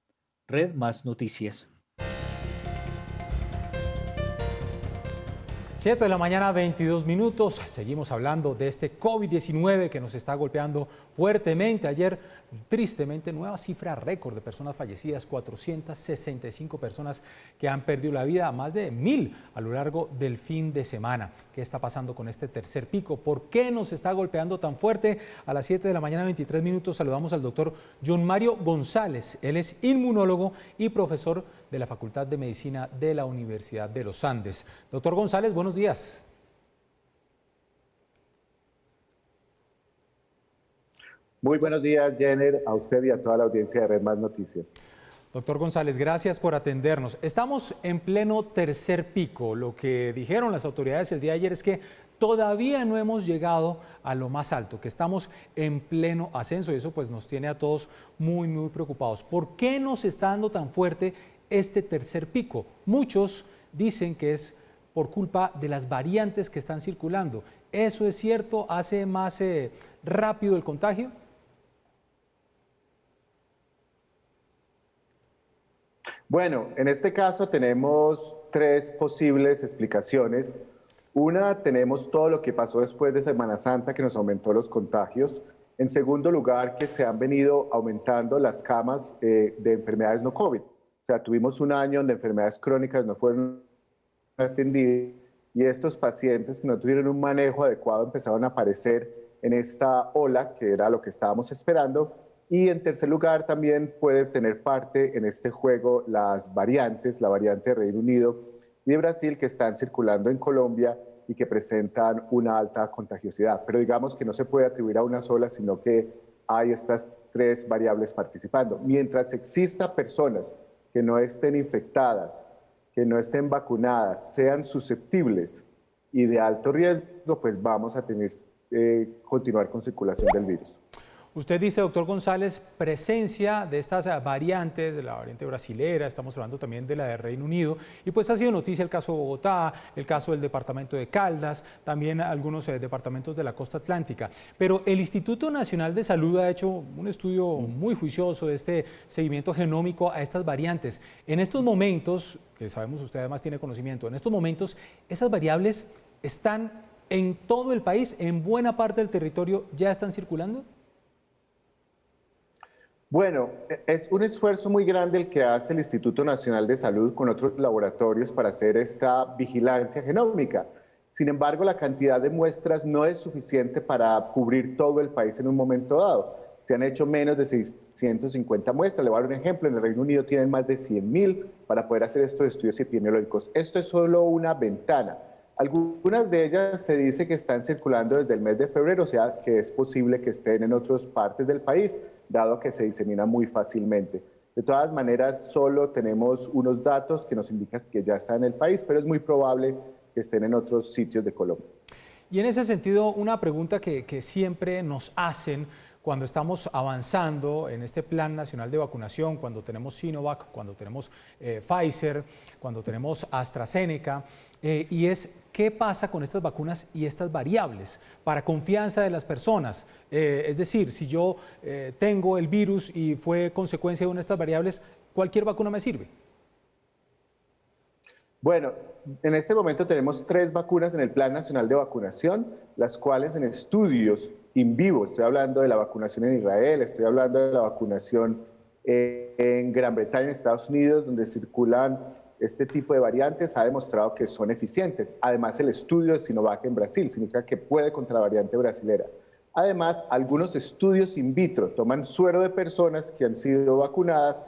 Red Más Noticias. 7 de la mañana, 22 minutos. Seguimos hablando de este COVID-19 que nos está golpeando fuertemente. Ayer, tristemente, nueva cifra récord de personas fallecidas, 465 personas que han perdido la vida, más de 1000 a lo largo del fin de semana. ¿Qué está pasando con este tercer pico? ¿Por qué nos está golpeando tan fuerte? A las 7 de la mañana, 23 minutos, saludamos al doctor John Mario González. Él es inmunólogo y profesor de la Facultad de Medicina de la Universidad de los Andes. Doctor González, buenos días. Muy buenos días, Jenner, a usted y a toda la audiencia de Red Más Noticias. Doctor González, gracias por atendernos. Estamos en pleno tercer pico. Lo que dijeron las autoridades el día de ayer es que todavía no hemos llegado a lo más alto, que estamos en pleno ascenso y eso pues nos tiene a todos muy, muy preocupados. ¿Por qué nos está dando tan fuerte este tercer pico? Muchos dicen que es por culpa de las variantes que están circulando. ¿Eso es cierto? ¿Hace más rápido el contagio? Bueno, en este caso tenemos tres posibles explicaciones. Una, tenemos todo lo que pasó después de Semana Santa, que nos aumentó los contagios. En segundo lugar, que se han venido aumentando las camas de enfermedades no COVID. O sea, tuvimos un año donde enfermedades crónicas no fueron atendidas y estos pacientes que no tuvieron un manejo adecuado empezaron a aparecer en esta ola, que era lo que estábamos esperando. Y en tercer lugar, también puede tener parte en este juego las variantes, la variante de Reino Unido y de Brasil, que están circulando en Colombia y que presentan una alta contagiosidad. Pero digamos que no se puede atribuir a una sola, sino que hay estas tres variables participando. Mientras exista personas que no estén infectadas, que no estén vacunadas, sean susceptibles y de alto riesgo, pues vamos a tener continuar con circulación del virus. Usted dice, doctor González, presencia de estas variantes, de la variante brasilera, estamos hablando también de la de Reino Unido, y pues ha sido noticia el caso de Bogotá, el caso del departamento de Caldas, también algunos departamentos de la costa atlántica. Pero el Instituto Nacional de Salud ha hecho un estudio muy juicioso de este seguimiento genómico a estas variantes. En estos momentos, que sabemos usted además tiene conocimiento, en estos momentos esas variables están en todo el país, en buena parte del territorio, ¿ya están circulando? Bueno, es un esfuerzo muy grande el que hace el Instituto Nacional de Salud con otros laboratorios para hacer esta vigilancia genómica. Sin embargo, la cantidad de muestras no es suficiente para cubrir todo el país en un momento dado. Se han hecho menos de 650 muestras. Le voy a dar un ejemplo. En el Reino Unido tienen más de 100.000 para poder hacer estos estudios epidemiológicos. Esto es solo una ventana. Algunas de ellas se dice que están circulando desde el mes de febrero, o sea que es posible que estén en otras partes del país, dado que se disemina muy fácilmente. De todas maneras, solo tenemos unos datos que nos indican que ya está en el país, pero es muy probable que estén en otros sitios de Colombia. Y en ese sentido, una pregunta que siempre nos hacen cuando estamos avanzando en este Plan Nacional de Vacunación, cuando tenemos Sinovac, cuando tenemos Pfizer, cuando tenemos AstraZeneca, y es qué pasa con estas vacunas y estas variables para confianza de las personas. Es decir, si yo tengo el virus y fue consecuencia de una de estas variables, ¿cualquier vacuna me sirve? Bueno, en este momento tenemos 3 vacunas en el Plan Nacional de Vacunación, las cuales en estudios in vivo, estoy hablando de la vacunación en Israel, estoy hablando de la vacunación en Gran Bretaña, en Estados Unidos, donde circulan este tipo de variantes, ha demostrado que son eficientes. Además, el estudio de Sinovac en Brasil significa que puede contra la variante brasilera. Además, algunos estudios in vitro toman suero de personas que han sido vacunadas,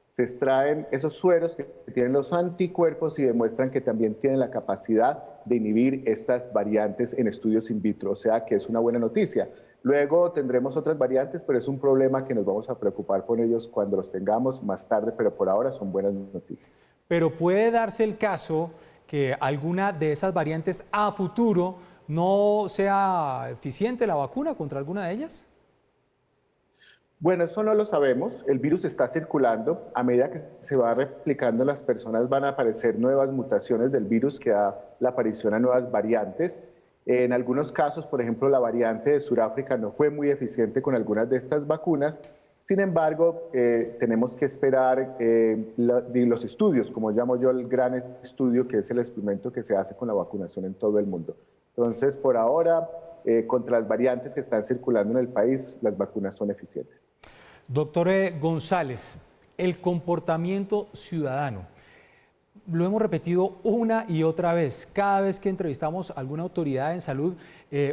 se extraen esos sueros que tienen los anticuerpos y demuestran que también tienen la capacidad de inhibir estas variantes en estudios in vitro, o sea que es una buena noticia. Luego tendremos otras variantes, pero es un problema que nos vamos a preocupar por ellos cuando los tengamos más tarde, pero por ahora son buenas noticias. Pero puede darse el caso que alguna de esas variantes a futuro no sea eficiente la vacuna contra alguna de ellas. Bueno, eso no lo sabemos. El virus está circulando. A medida que se va replicando en las personas van a aparecer nuevas mutaciones del virus que da la aparición a nuevas variantes. En algunos casos, por ejemplo, la variante de Sudáfrica no fue muy eficiente con algunas de estas vacunas. Sin embargo, tenemos que esperar los estudios, como llamo yo el gran estudio, que es el experimento que se hace con la vacunación en todo el mundo. Entonces, por ahora, contra las variantes que están circulando en el país, las vacunas son eficientes. Doctor González, el comportamiento ciudadano. Lo hemos repetido una y otra vez. Cada vez que entrevistamos a alguna autoridad en salud,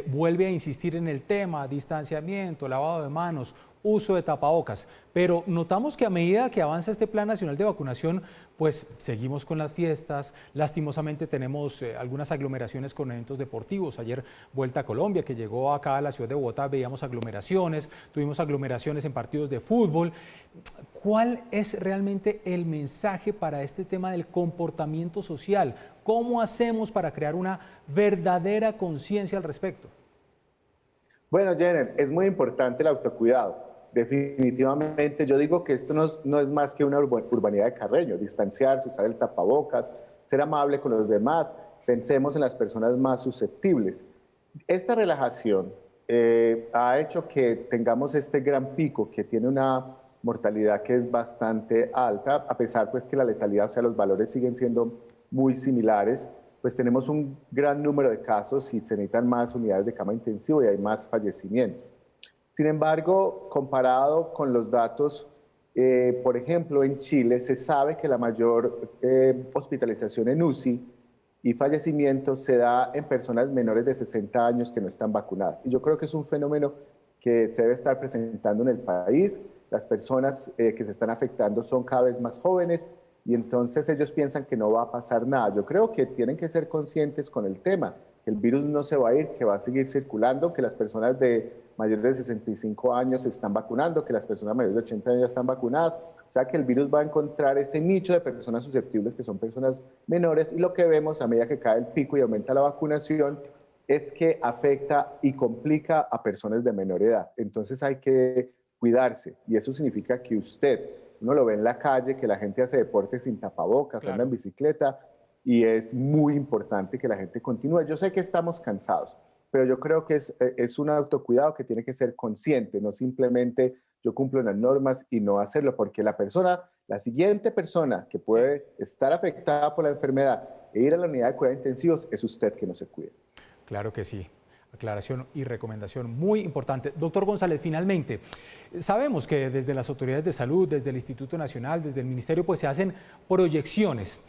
vuelve a insistir en el tema: distanciamiento, lavado de manos, uso de tapabocas. Pero notamos que a medida que avanza este Plan Nacional de Vacunación, pues seguimos con las fiestas. Lastimosamente tenemos algunas aglomeraciones con eventos deportivos. Ayer Vuelta a Colombia, que llegó acá a la ciudad de Bogotá, veíamos aglomeraciones, tuvimos aglomeraciones en partidos de fútbol. ¿Cuál es realmente el mensaje para este tema del comportamiento social? ¿Cómo hacemos para crear una verdadera conciencia al respecto? Bueno, Jenner, es muy importante el autocuidado. Definitivamente, yo digo que esto no es más que una urbanidad de Carreño, distanciarse, usar el tapabocas, ser amable con los demás, pensemos en las personas más susceptibles. Esta relajación ha hecho que tengamos este gran pico que tiene una mortalidad que es bastante alta, a pesar pues que la letalidad, o sea, los valores siguen siendo muy similares, pues tenemos un gran número de casos y se necesitan más unidades de cama intensiva y hay más fallecimientos. Sin embargo, comparado con los datos, por ejemplo, en Chile se sabe que la mayor hospitalización en UCI y fallecimiento se da en personas menores de 60 años que no están vacunadas. Y yo creo que es un fenómeno que se debe estar presentando en el país. Las personas que se están afectando son cada vez más jóvenes y entonces ellos piensan que no va a pasar nada. Yo creo que tienen que ser conscientes con el tema, que el virus no se va a ir, que va a seguir circulando, que las personas mayores de 65 años se están vacunando, que las personas mayores de 80 años ya están vacunadas. O sea que el virus va a encontrar ese nicho de personas susceptibles que son personas menores y lo que vemos a medida que cae el pico y aumenta la vacunación es que afecta y complica a personas de menor edad. Entonces hay que cuidarse y eso significa que uno lo ve en la calle, que la gente hace deporte sin tapabocas, claro, anda en bicicleta y es muy importante que la gente continúe. Yo sé que estamos cansados, pero yo creo que es un autocuidado que tiene que ser consciente, no simplemente yo cumplo las normas y no hacerlo, porque la siguiente persona que puede estar afectada por la enfermedad e ir a la unidad de cuidados intensivos es usted que no se cuide. Claro que sí. Aclaración y recomendación muy importante. Doctor González, finalmente, sabemos que desde las autoridades de salud, desde el Instituto Nacional, desde el Ministerio, pues se hacen proyecciones.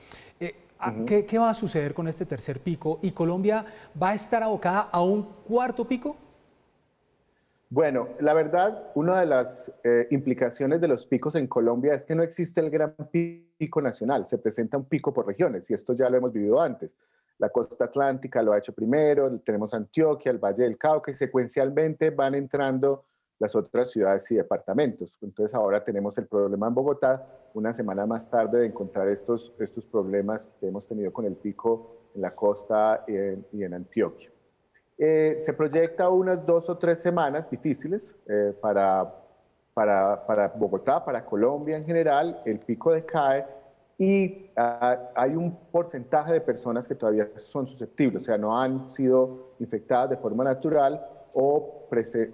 ¿Qué va a suceder con este tercer pico? ¿Y Colombia va a estar abocada a un cuarto pico? Bueno, la verdad, una de las implicaciones de los picos en Colombia es que no existe el gran pico nacional, se presenta un pico por regiones y esto ya lo hemos vivido antes. La costa atlántica lo ha hecho primero, tenemos Antioquia, el Valle del Cauca y secuencialmente van entrando las otras ciudades y departamentos. Entonces ahora tenemos el problema en Bogotá, una semana más tarde de encontrar estos problemas que hemos tenido con el pico en la costa y en Antioquia. Se proyecta unas 2 o 3 semanas difíciles para Bogotá, para Colombia en general, el pico decae y hay un porcentaje de personas que todavía son susceptibles, o sea, no han sido infectadas de forma natural o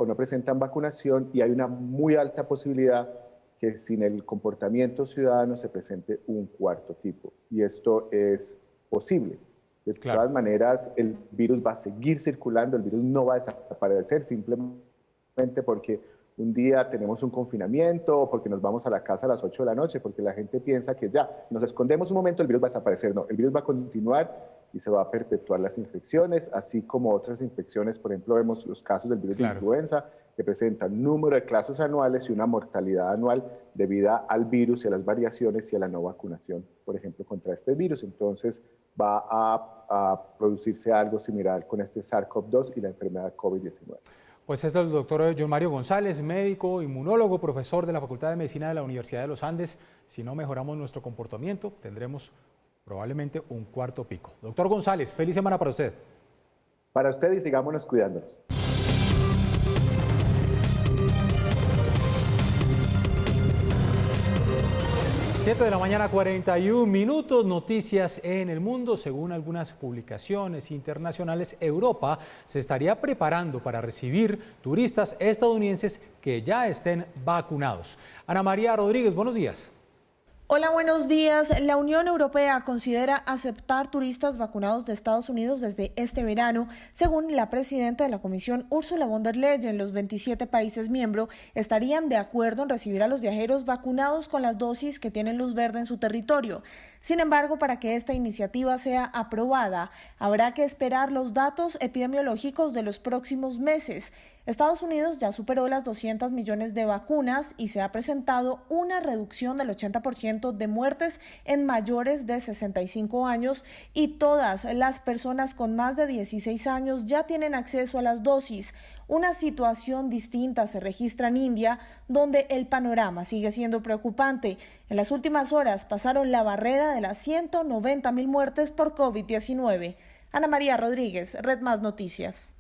no presentan vacunación y hay una muy alta posibilidad que sin el comportamiento ciudadano se presente un cuarto tipo y esto es posible. De todas maneras, el virus va a seguir circulando, el virus no va a desaparecer simplemente porque un día tenemos un confinamiento o porque nos vamos a la casa a las 8 de la noche, porque la gente piensa que ya nos escondemos un momento, el virus va a desaparecer. No, el virus va a continuar y se va a perpetuar las infecciones, así como otras infecciones. Por ejemplo, vemos los casos del virus de influenza, que presentan número de casos anuales y una mortalidad anual debido al virus y a las variaciones y a la no vacunación, por ejemplo, contra este virus. Entonces va a producirse algo similar con este SARS-CoV-2 y la enfermedad COVID-19. Pues este es el doctor John Mario González, médico, inmunólogo, profesor de la Facultad de Medicina de la Universidad de los Andes. Si no mejoramos nuestro comportamiento, tendremos probablemente un cuarto pico. Doctor González, feliz semana para usted. Para usted y sigámonos cuidándonos. 7 de la mañana, 41 minutos, noticias en el mundo. Según algunas publicaciones internacionales, Europa se estaría preparando para recibir turistas estadounidenses que ya estén vacunados. Ana María Rodríguez, buenos días. Hola, buenos días. La Unión Europea considera aceptar turistas vacunados de Estados Unidos desde este verano. Según la presidenta de la Comisión, Ursula von der Leyen, los 27 países miembros estarían de acuerdo en recibir a los viajeros vacunados con las dosis que tienen luz verde en su territorio. Sin embargo, para que esta iniciativa sea aprobada, habrá que esperar los datos epidemiológicos de los próximos meses. Estados Unidos ya superó las 200 millones de vacunas y se ha presentado una reducción del 80% de muertes en mayores de 65 años y todas las personas con más de 16 años ya tienen acceso a las dosis. Una situación distinta se registra en India, donde el panorama sigue siendo preocupante. En las últimas horas pasaron la barrera de las 190,000 muertes por COVID-19. Ana María Rodríguez, Red Más Noticias.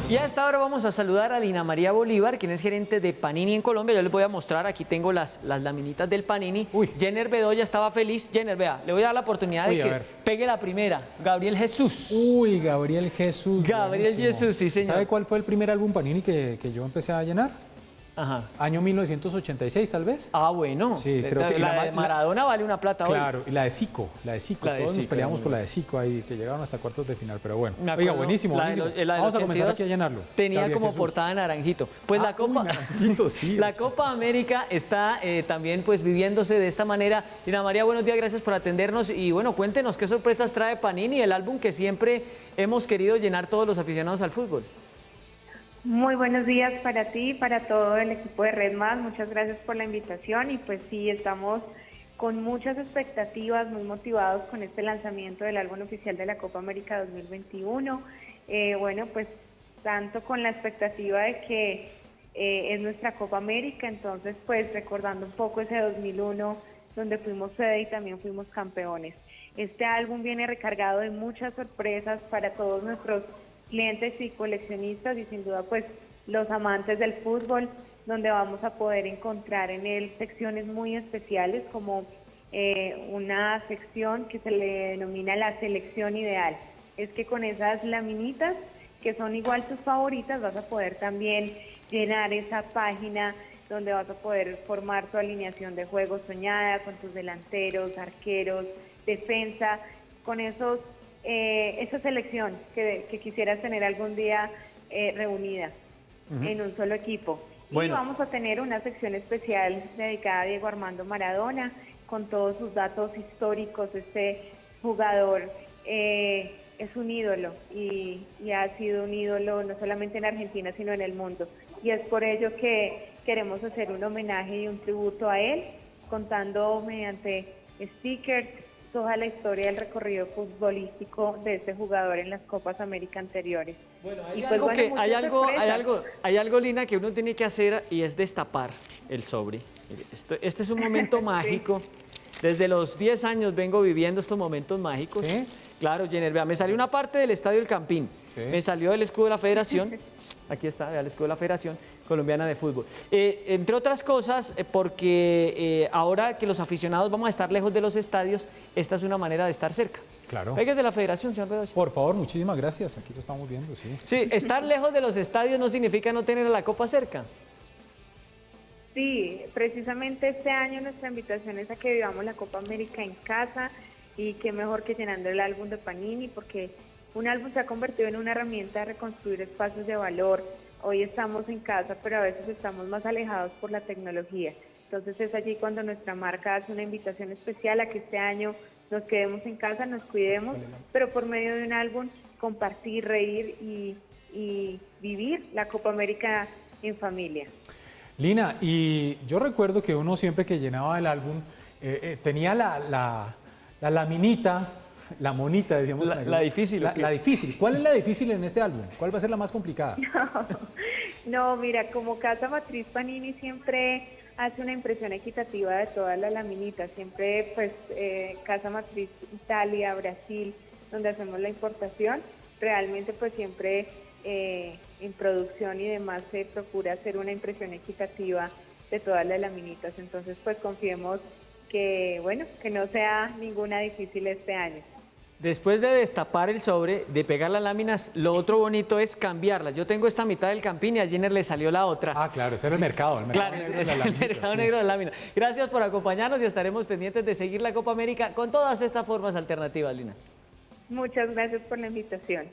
Y a esta hora vamos a saludar a Lina María Bolívar, quien es gerente de Panini en Colombia. Yo les voy a mostrar, aquí tengo las laminitas del Panini. Jenner Bedoya estaba feliz. Jenner, vea, le voy a dar la oportunidad de que pegue la primera. Gabriel Jesús. Uy, Gabriel Jesús. Gabriel Jesús, sí señor. ¿Sabe cuál fue el primer álbum Panini que yo empecé a llenar? Ajá. Año 1986, tal vez. Ah, bueno. Sí, creo que la de Maradona vale una plata hoy. Claro, y la de Zico. Todos nos peleamos por la de Zico ahí, que llegaron hasta cuartos de final, pero bueno. Oiga, buenísimo. Vamos a comenzar aquí a llenarlo. Tenía Gabriel como Jesús. Portada naranjito. Pues la Copa, sí, la Copa América está también pues viviéndose de esta manera. Lina María, buenos días, gracias por atendernos. Y bueno, cuéntenos qué sorpresas trae Panini, el álbum que siempre hemos querido llenar todos los aficionados al fútbol. Muy buenos días para ti y para todo el equipo de Red Más. Muchas gracias por la invitación y pues sí, estamos con muchas expectativas, muy motivados con este lanzamiento del álbum oficial de la Copa América 2021. Bueno, pues tanto con la expectativa de que es nuestra Copa América, entonces pues recordando un poco ese 2001 donde fuimos sede y también fuimos campeones. Este álbum viene recargado de muchas sorpresas para todos nuestros clientes y coleccionistas y sin duda pues los amantes del fútbol, donde vamos a poder encontrar en él secciones muy especiales como una sección que se le denomina la selección ideal. Es que con esas laminitas que son igual tus favoritas vas a poder también llenar esa página donde vas a poder formar tu alineación de juego soñada con tus delanteros, arqueros, defensa, con esos esa selección que quisieras tener algún día reunida en un solo equipo. Bueno. Y vamos a tener una sección especial dedicada a Diego Armando Maradona, con todos sus datos históricos. Este jugador es un ídolo y ha sido un ídolo no solamente en Argentina, sino en el mundo. Y es por ello que queremos hacer un homenaje y un tributo a él, contando mediante stickers toda la historia del recorrido futbolístico de este jugador en las Copas América anteriores. Bueno, hay algo, Lina, que uno tiene que hacer y es destapar el sobre. Este es un momento mágico. Desde los 10 años vengo viviendo estos momentos mágicos. ¿Sí? Claro, Jenner, vea, me salió una parte del Estadio El Campín. ¿Sí? Me salió el escudo de la Federación. Aquí está, vea, el escudo de la Federación Colombiana de Fútbol. Entre otras cosas, porque ahora que los aficionados vamos a estar lejos de los estadios, esta es una manera de estar cerca. Claro. Pegues de la Federación, señor Bedoya. Por favor, muchísimas gracias. Aquí lo estamos viendo, sí. Sí, estar lejos de los estadios no significa no tener a la Copa cerca. Sí, precisamente este año nuestra invitación es a que vivamos la Copa América en casa y qué mejor que llenando el álbum de Panini, porque un álbum se ha convertido en una herramienta de reconstruir espacios de valor. Hoy estamos en casa, pero a veces estamos más alejados por la tecnología. Entonces es allí cuando nuestra marca hace una invitación especial a que este año nos quedemos en casa, nos cuidemos, pero por medio de un álbum compartir, reír y vivir la Copa América en familia. Lina, y yo recuerdo que uno siempre que llenaba el álbum tenía la laminita, la monita, decíamos. La difícil. La difícil. ¿Cuál es la difícil en este álbum? ¿Cuál va a ser la más complicada? No, mira, como casa matriz Panini siempre hace una impresión equitativa de todas las laminitas. Siempre, pues, casa matriz Italia, Brasil, donde hacemos la importación, realmente, pues, siempre en producción y demás se procura hacer una impresión equitativa de todas las laminitas. Entonces, pues, confiemos que, bueno, que no sea ninguna difícil este año. Después de destapar el sobre, de pegar las láminas, lo otro bonito es cambiarlas. Yo tengo esta mitad del Campín y a Jenner le salió la otra. Ah, claro, ese era el mercado claro, negro es el mercado negro de la lámina. Gracias por acompañarnos y estaremos pendientes de seguir la Copa América con todas estas formas alternativas, Lina. Muchas gracias por la invitación.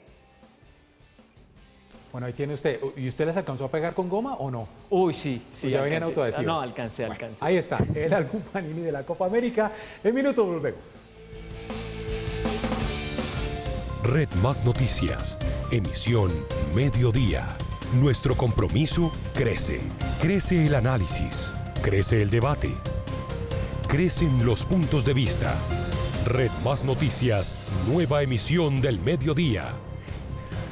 Bueno, ahí tiene usted. ¿Y usted les alcanzó a pegar con goma o no? Uy, sí. Pues ya venían autoadhesivos. No, alcancé. Ahí está, el álbum Panini de la Copa América. En minutos volvemos. Red Más Noticias, emisión Mediodía. Nuestro compromiso crece. Crece el análisis, crece el debate, crecen los puntos de vista. Red Más Noticias, nueva emisión del mediodía.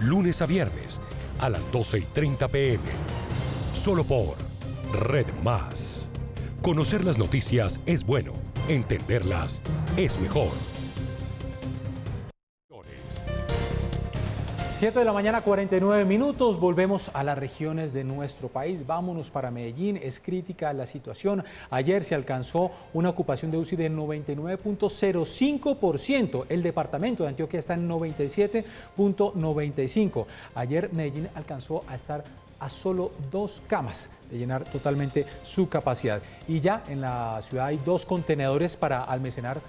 Lunes a viernes a las 12:30 p.m. Solo por Red Más. Conocer las noticias es bueno, entenderlas es mejor. 7 de la mañana, 49 minutos. Volvemos a las regiones de nuestro país. Vámonos para Medellín. Es crítica la situación. Ayer se alcanzó una ocupación de UCI de 99.05%. El departamento de Antioquia está en 97.95%. Ayer Medellín alcanzó a estar a solo 2 camas de llenar totalmente su capacidad. Y ya en la ciudad hay 2 contenedores para almacenar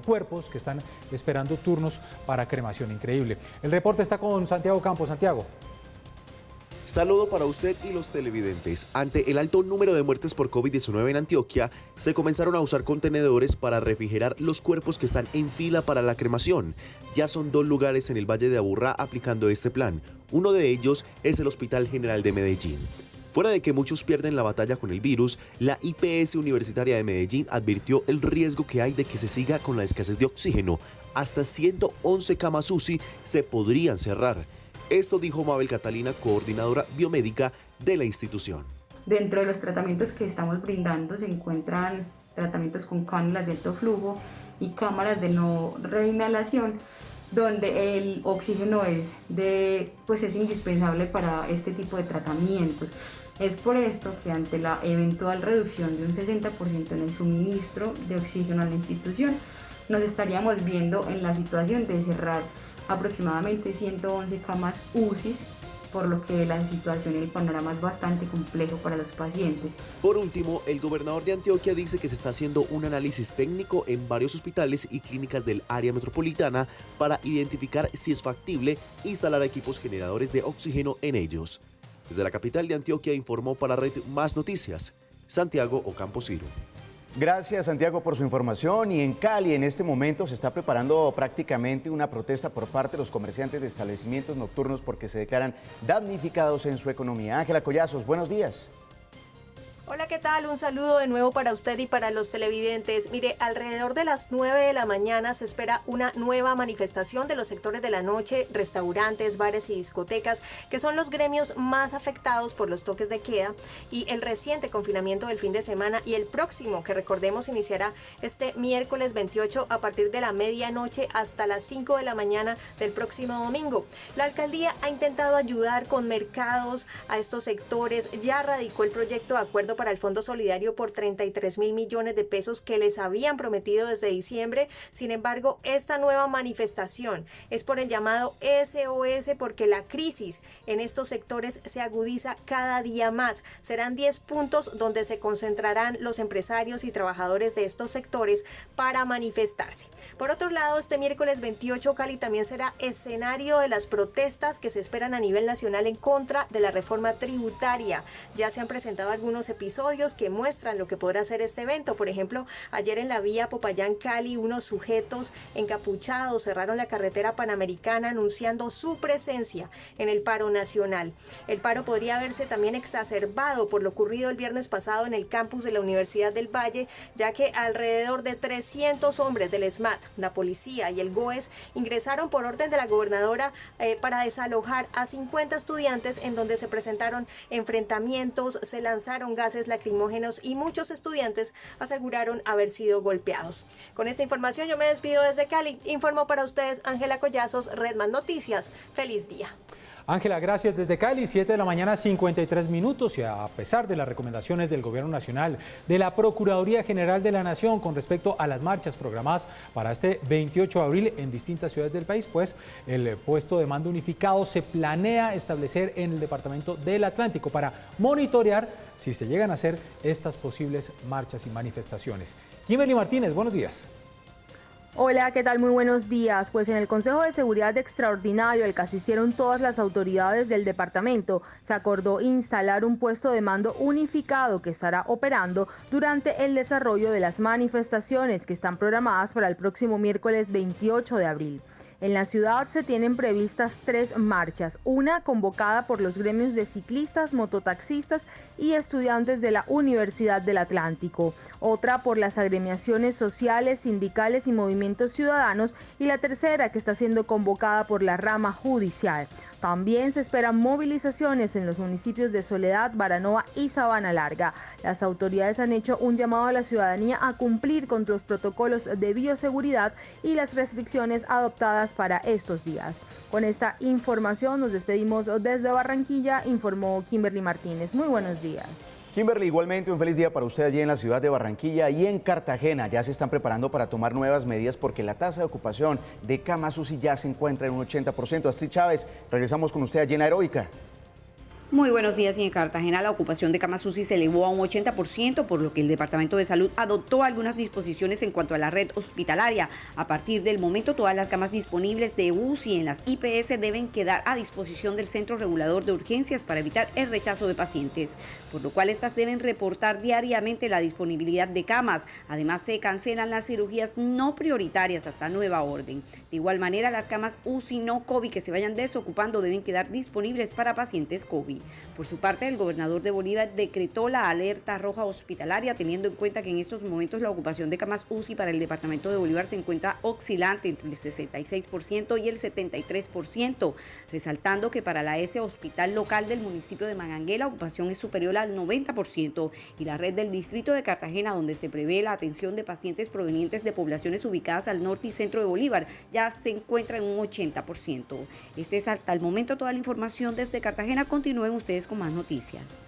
cuerpos que están esperando turnos para cremación. Increíble. El reporte está con Santiago Campos. Santiago. Saludo para usted y los televidentes. Ante el alto número de muertes por COVID-19 en Antioquia, se comenzaron a usar contenedores para refrigerar los cuerpos que están en fila para la cremación. Ya son 2 lugares en el Valle de Aburrá aplicando este plan. Uno de ellos es el Hospital General de Medellín. Fuera de que muchos pierden la batalla con el virus, la IPS Universitaria de Medellín advirtió el riesgo que hay de que se siga con la escasez de oxígeno. Hasta 111 camas UCI se podrían cerrar. Esto dijo Mabel Catalina, coordinadora biomédica de la institución. Dentro de los tratamientos que estamos brindando se encuentran tratamientos con cánulas de alto flujo y cámaras de no reinhalación, donde el oxígeno es indispensable para este tipo de tratamientos. Es por esto que ante la eventual reducción de un 60% en el suministro de oxígeno a la institución, nos estaríamos viendo en la situación de cerrar aproximadamente 111 camas UCI, por lo que la situación y el panorama es bastante complejo para los pacientes. Por último, el gobernador de Antioquia dice que se está haciendo un análisis técnico en varios hospitales y clínicas del área metropolitana para identificar si es factible instalar equipos generadores de oxígeno en ellos. Desde la capital de Antioquia informó para Red Más Noticias, Santiago Ocampo Ciro. Gracias, Santiago, por su información. Y en Cali, en este momento, se está preparando prácticamente una protesta por parte de los comerciantes de establecimientos nocturnos porque se declaran damnificados en su economía. Ángela Collazos, buenos días. Hola, ¿qué tal? Un saludo de nuevo para usted y para los televidentes. Mire, alrededor de las 9 de la mañana se espera una nueva manifestación de los sectores de la noche, restaurantes, bares y discotecas, que son los gremios más afectados por los toques de queda y el reciente confinamiento del fin de semana y el próximo, que recordemos iniciará este miércoles 28 a partir de la medianoche hasta las 5 de la mañana del próximo domingo. La alcaldía ha intentado ayudar con mercados a estos sectores, ya radicó el proyecto de acuerdo para el Fondo Solidario por 33.000 millones de pesos que les habían prometido desde diciembre. Sin embargo, esta nueva manifestación es por el llamado SOS porque la crisis en estos sectores se agudiza cada día más. Serán 10 puntos donde se concentrarán los empresarios y trabajadores de estos sectores para manifestarse. Por otro lado, este miércoles 28 Cali también será escenario de las protestas que se esperan a nivel nacional en contra de la reforma tributaria. Ya se han presentado algunos episodios que muestran lo que podrá hacer este evento. Por ejemplo, ayer en la vía Popayán-Cali, unos sujetos encapuchados cerraron la carretera panamericana anunciando su presencia en el paro nacional. El paro podría haberse también exacerbado por lo ocurrido el viernes pasado en el campus de la Universidad del Valle, ya que alrededor de 300 hombres del SMAT, la policía y el GOES ingresaron por orden de la gobernadora para desalojar a 50 estudiantes, en donde se presentaron enfrentamientos, se lanzaron gases lacrimógenos y muchos estudiantes aseguraron haber sido golpeados. Con esta información yo me despido desde Cali. Informo para ustedes Ángela Collazos, Red Más Noticias. Feliz día. Ángela, gracias desde Cali, 7 de la mañana, 53 minutos, y a pesar de las recomendaciones del Gobierno Nacional, de la Procuraduría General de la Nación con respecto a las marchas programadas para este 28 de abril en distintas ciudades del país, pues el puesto de mando unificado se planea establecer en el Departamento del Atlántico para monitorear si se llegan a hacer estas posibles marchas y manifestaciones. Kimberly Martínez, buenos días. Hola, ¿qué tal? Muy buenos días. Pues en el Consejo de Seguridad Extraordinario, al que asistieron todas las autoridades del departamento, se acordó instalar un puesto de mando unificado que estará operando durante el desarrollo de las manifestaciones que están programadas para el próximo miércoles 28 de abril. En la ciudad se tienen previstas 3 marchas, una convocada por los gremios de ciclistas, mototaxistas y estudiantes de la Universidad del Atlántico, otra por las agremiaciones sociales, sindicales y movimientos ciudadanos, y la tercera que está siendo convocada por la rama judicial. También se esperan movilizaciones en los municipios de Soledad, Baranoa y Sabana Larga. Las autoridades han hecho un llamado a la ciudadanía a cumplir con los protocolos de bioseguridad y las restricciones adoptadas para estos días. Con esta información nos despedimos desde Barranquilla, informó Kimberly Martínez. Muy buenos días. Kimberly, igualmente un feliz día para usted allí en la ciudad de Barranquilla y en Cartagena. Ya se están preparando para tomar nuevas medidas porque la tasa de ocupación de camas UCI ya se encuentra en un 80%. Astrid Chávez, regresamos con usted allí en la Heroica. Muy buenos días. Y en Cartagena la ocupación de camas UCI se elevó a un 80%, por lo que el Departamento de Salud adoptó algunas disposiciones en cuanto a la red hospitalaria. A partir del momento, todas las camas disponibles de UCI en las IPS deben quedar a disposición del Centro Regulador de Urgencias para evitar el rechazo de pacientes, por lo cual estas deben reportar diariamente la disponibilidad de camas. Además, se cancelan las cirugías no prioritarias hasta nueva orden. De igual manera, las camas UCI no COVID que se vayan desocupando deben quedar disponibles para pacientes COVID. Por su parte, el gobernador de Bolívar decretó la alerta roja hospitalaria, teniendo en cuenta que en estos momentos la ocupación de camas UCI para el departamento de Bolívar se encuentra oscilante entre el 66% y el 73%, resaltando que para la S hospital local del municipio de Mangangué la ocupación es superior al 90% y la red del distrito de Cartagena, donde se prevé la atención de pacientes provenientes de poblaciones ubicadas al norte y centro de Bolívar, ya se encuentra en un 80%. Este es hasta el momento toda la información desde Cartagena. Continúen ustedes con más noticias.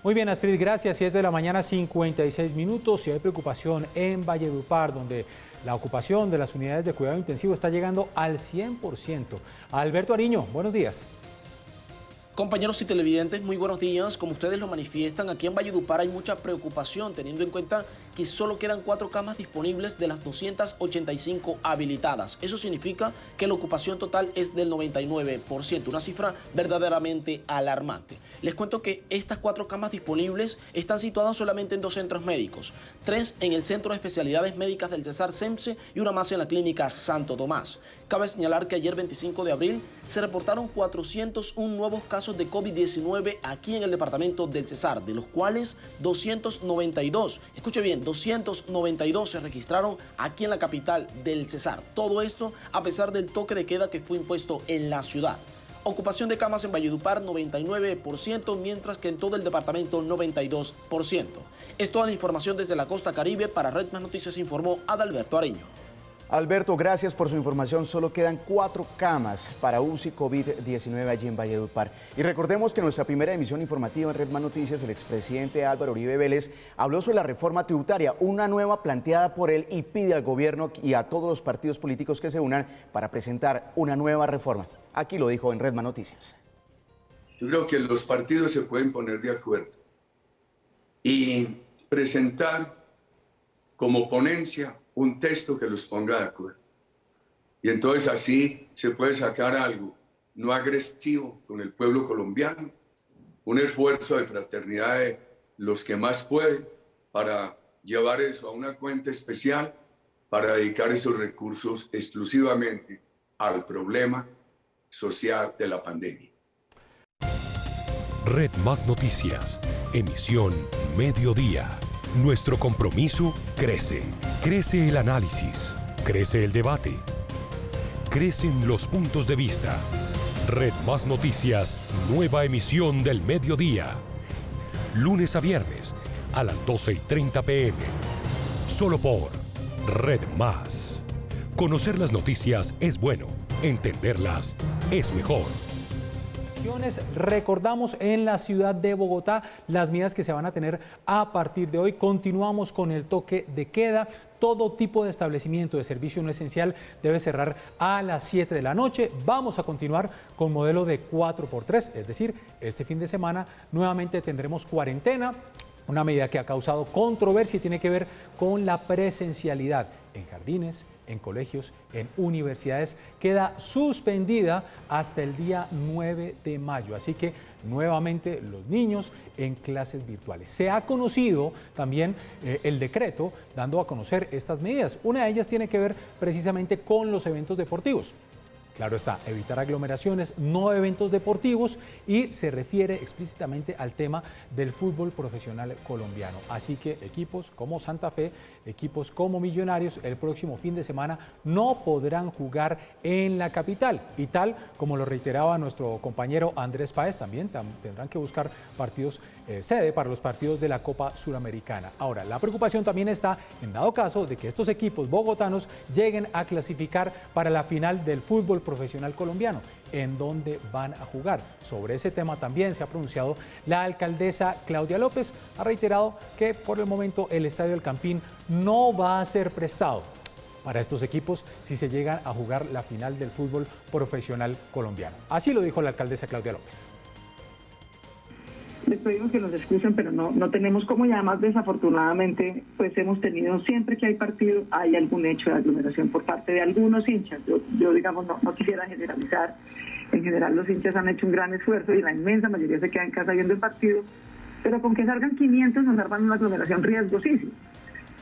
Muy bien, Astrid, gracias. 7 de la mañana, 56 minutos. Y hay preocupación en Valledupar, donde la ocupación de las unidades de cuidado intensivo está llegando al 100%. Alberto Ariño, buenos días. Compañeros y televidentes, muy buenos días. Como ustedes lo manifiestan, aquí en Valledupar hay mucha preocupación, teniendo en cuenta que solo quedan 4 camas disponibles de las 285 habilitadas. Eso significa que la ocupación total es del 99%, una cifra verdaderamente alarmante. Les cuento que estas 4 camas disponibles están situadas solamente en 2 centros médicos, 3 en el Centro de Especialidades Médicas del Cesar SEMSE y una más en la Clínica Santo Tomás. Cabe señalar que ayer 25 de abril se reportaron 401 nuevos casos de COVID-19 aquí en el departamento del Cesar, de los cuales 292, escuche bien, 292 se registraron aquí en la capital del Cesar. Todo esto a pesar del toque de queda que fue impuesto en la ciudad. Ocupación de camas en Valledupar 99%, mientras que en todo el departamento 92%. Es toda la información desde la costa Caribe. Para Red Más Noticias informó Adalberto Areño. Alberto, gracias por su información. Solo quedan 4 camas para UCI COVID-19 allí en Valledupar. Y recordemos que en nuestra primera emisión informativa en Red Más Noticias, el expresidente Álvaro Uribe Vélez habló sobre la reforma tributaria, una nueva planteada por él, y pide al gobierno y a todos los partidos políticos que se unan para presentar una nueva reforma. Aquí lo dijo en Red Más Noticias. Yo creo que los partidos se pueden poner de acuerdo y presentar como ponencia un texto que los ponga de acuerdo. Y entonces así se puede sacar algo no agresivo con el pueblo colombiano, un esfuerzo de fraternidad de los que más pueden para llevar eso a una cuenta especial para dedicar esos recursos exclusivamente al problema social de la pandemia. Red Más Noticias, emisión mediodía. Nuestro compromiso crece. Crece el análisis, crece el debate, crecen los puntos de vista. Red Más Noticias, nueva emisión del mediodía. Lunes a viernes a las 12:30 p.m. Solo por Red Más. Conocer las noticias es bueno, entenderlas es mejor. Recordamos en la ciudad de Bogotá las medidas que se van a tener a partir de hoy. Continuamos con el toque de queda. Todo tipo de establecimiento de servicio no esencial debe cerrar a las 7 de la noche. Vamos a continuar con modelo de 4x3, es decir, este fin de semana nuevamente tendremos cuarentena, una medida que ha causado controversia y tiene que ver con la presencialidad en jardines, en colegios, en universidades. Queda suspendida hasta el día 9 de mayo. Así que nuevamente los niños en clases virtuales. Se ha conocido también el decreto dando a conocer estas medidas. Una de ellas tiene que ver precisamente con los eventos deportivos. Claro está, evitar aglomeraciones, no eventos deportivos, y se refiere explícitamente al tema del fútbol profesional colombiano. Así que equipos como Santa Fe, equipos como Millonarios, el próximo fin de semana no podrán jugar en la capital. Y tal como lo reiteraba nuestro compañero Andrés Páez, también tendrán que buscar partidos, sede para los partidos de la Copa Suramericana. Ahora, la preocupación también está en dado caso de que estos equipos bogotanos lleguen a clasificar para la final del fútbol profesional colombiano, en dónde van a jugar. Sobre ese tema también se ha pronunciado la alcaldesa Claudia López. Ha reiterado que por el momento el Estadio El Campín no va a ser prestado para estos equipos si se llegan a jugar la final del fútbol profesional colombiano. Así lo dijo la alcaldesa Claudia López. Les pedimos que nos excusen, pero no tenemos cómo, y además desafortunadamente pues hemos tenido, siempre que hay partido hay algún hecho de aglomeración por parte de algunos hinchas. Yo digamos no quisiera generalizar. En general los hinchas han hecho un gran esfuerzo y la inmensa mayoría se queda en casa viendo el partido, pero con que salgan 500 nos arman una aglomeración riesgosísima.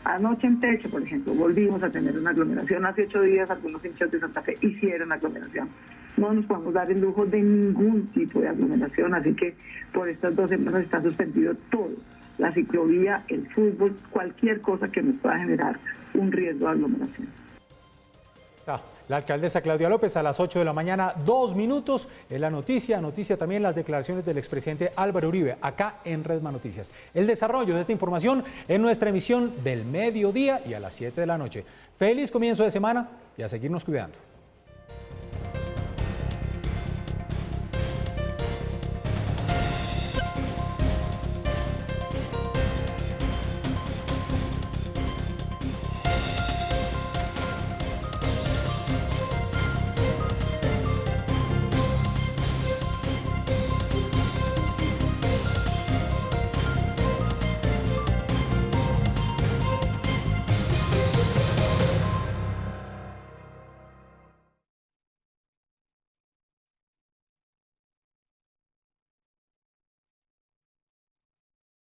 Anoche en Techo, por ejemplo, volvimos a tener una aglomeración. Hace 8 días algunos hinchas de Santa Fe hicieron aglomeración. No nos podemos dar el lujo de ningún tipo de aglomeración, así que por estas 2 semanas está suspendido todo. La ciclovía, el fútbol, cualquier cosa que nos pueda generar un riesgo de aglomeración. Está la alcaldesa Claudia López a las 8 de la mañana, 2 minutos. Es la noticia también las declaraciones del expresidente Álvaro Uribe, acá en Redman Noticias. El desarrollo de esta información en nuestra emisión del mediodía y a las 7 de la noche. Feliz comienzo de semana y a seguirnos cuidando.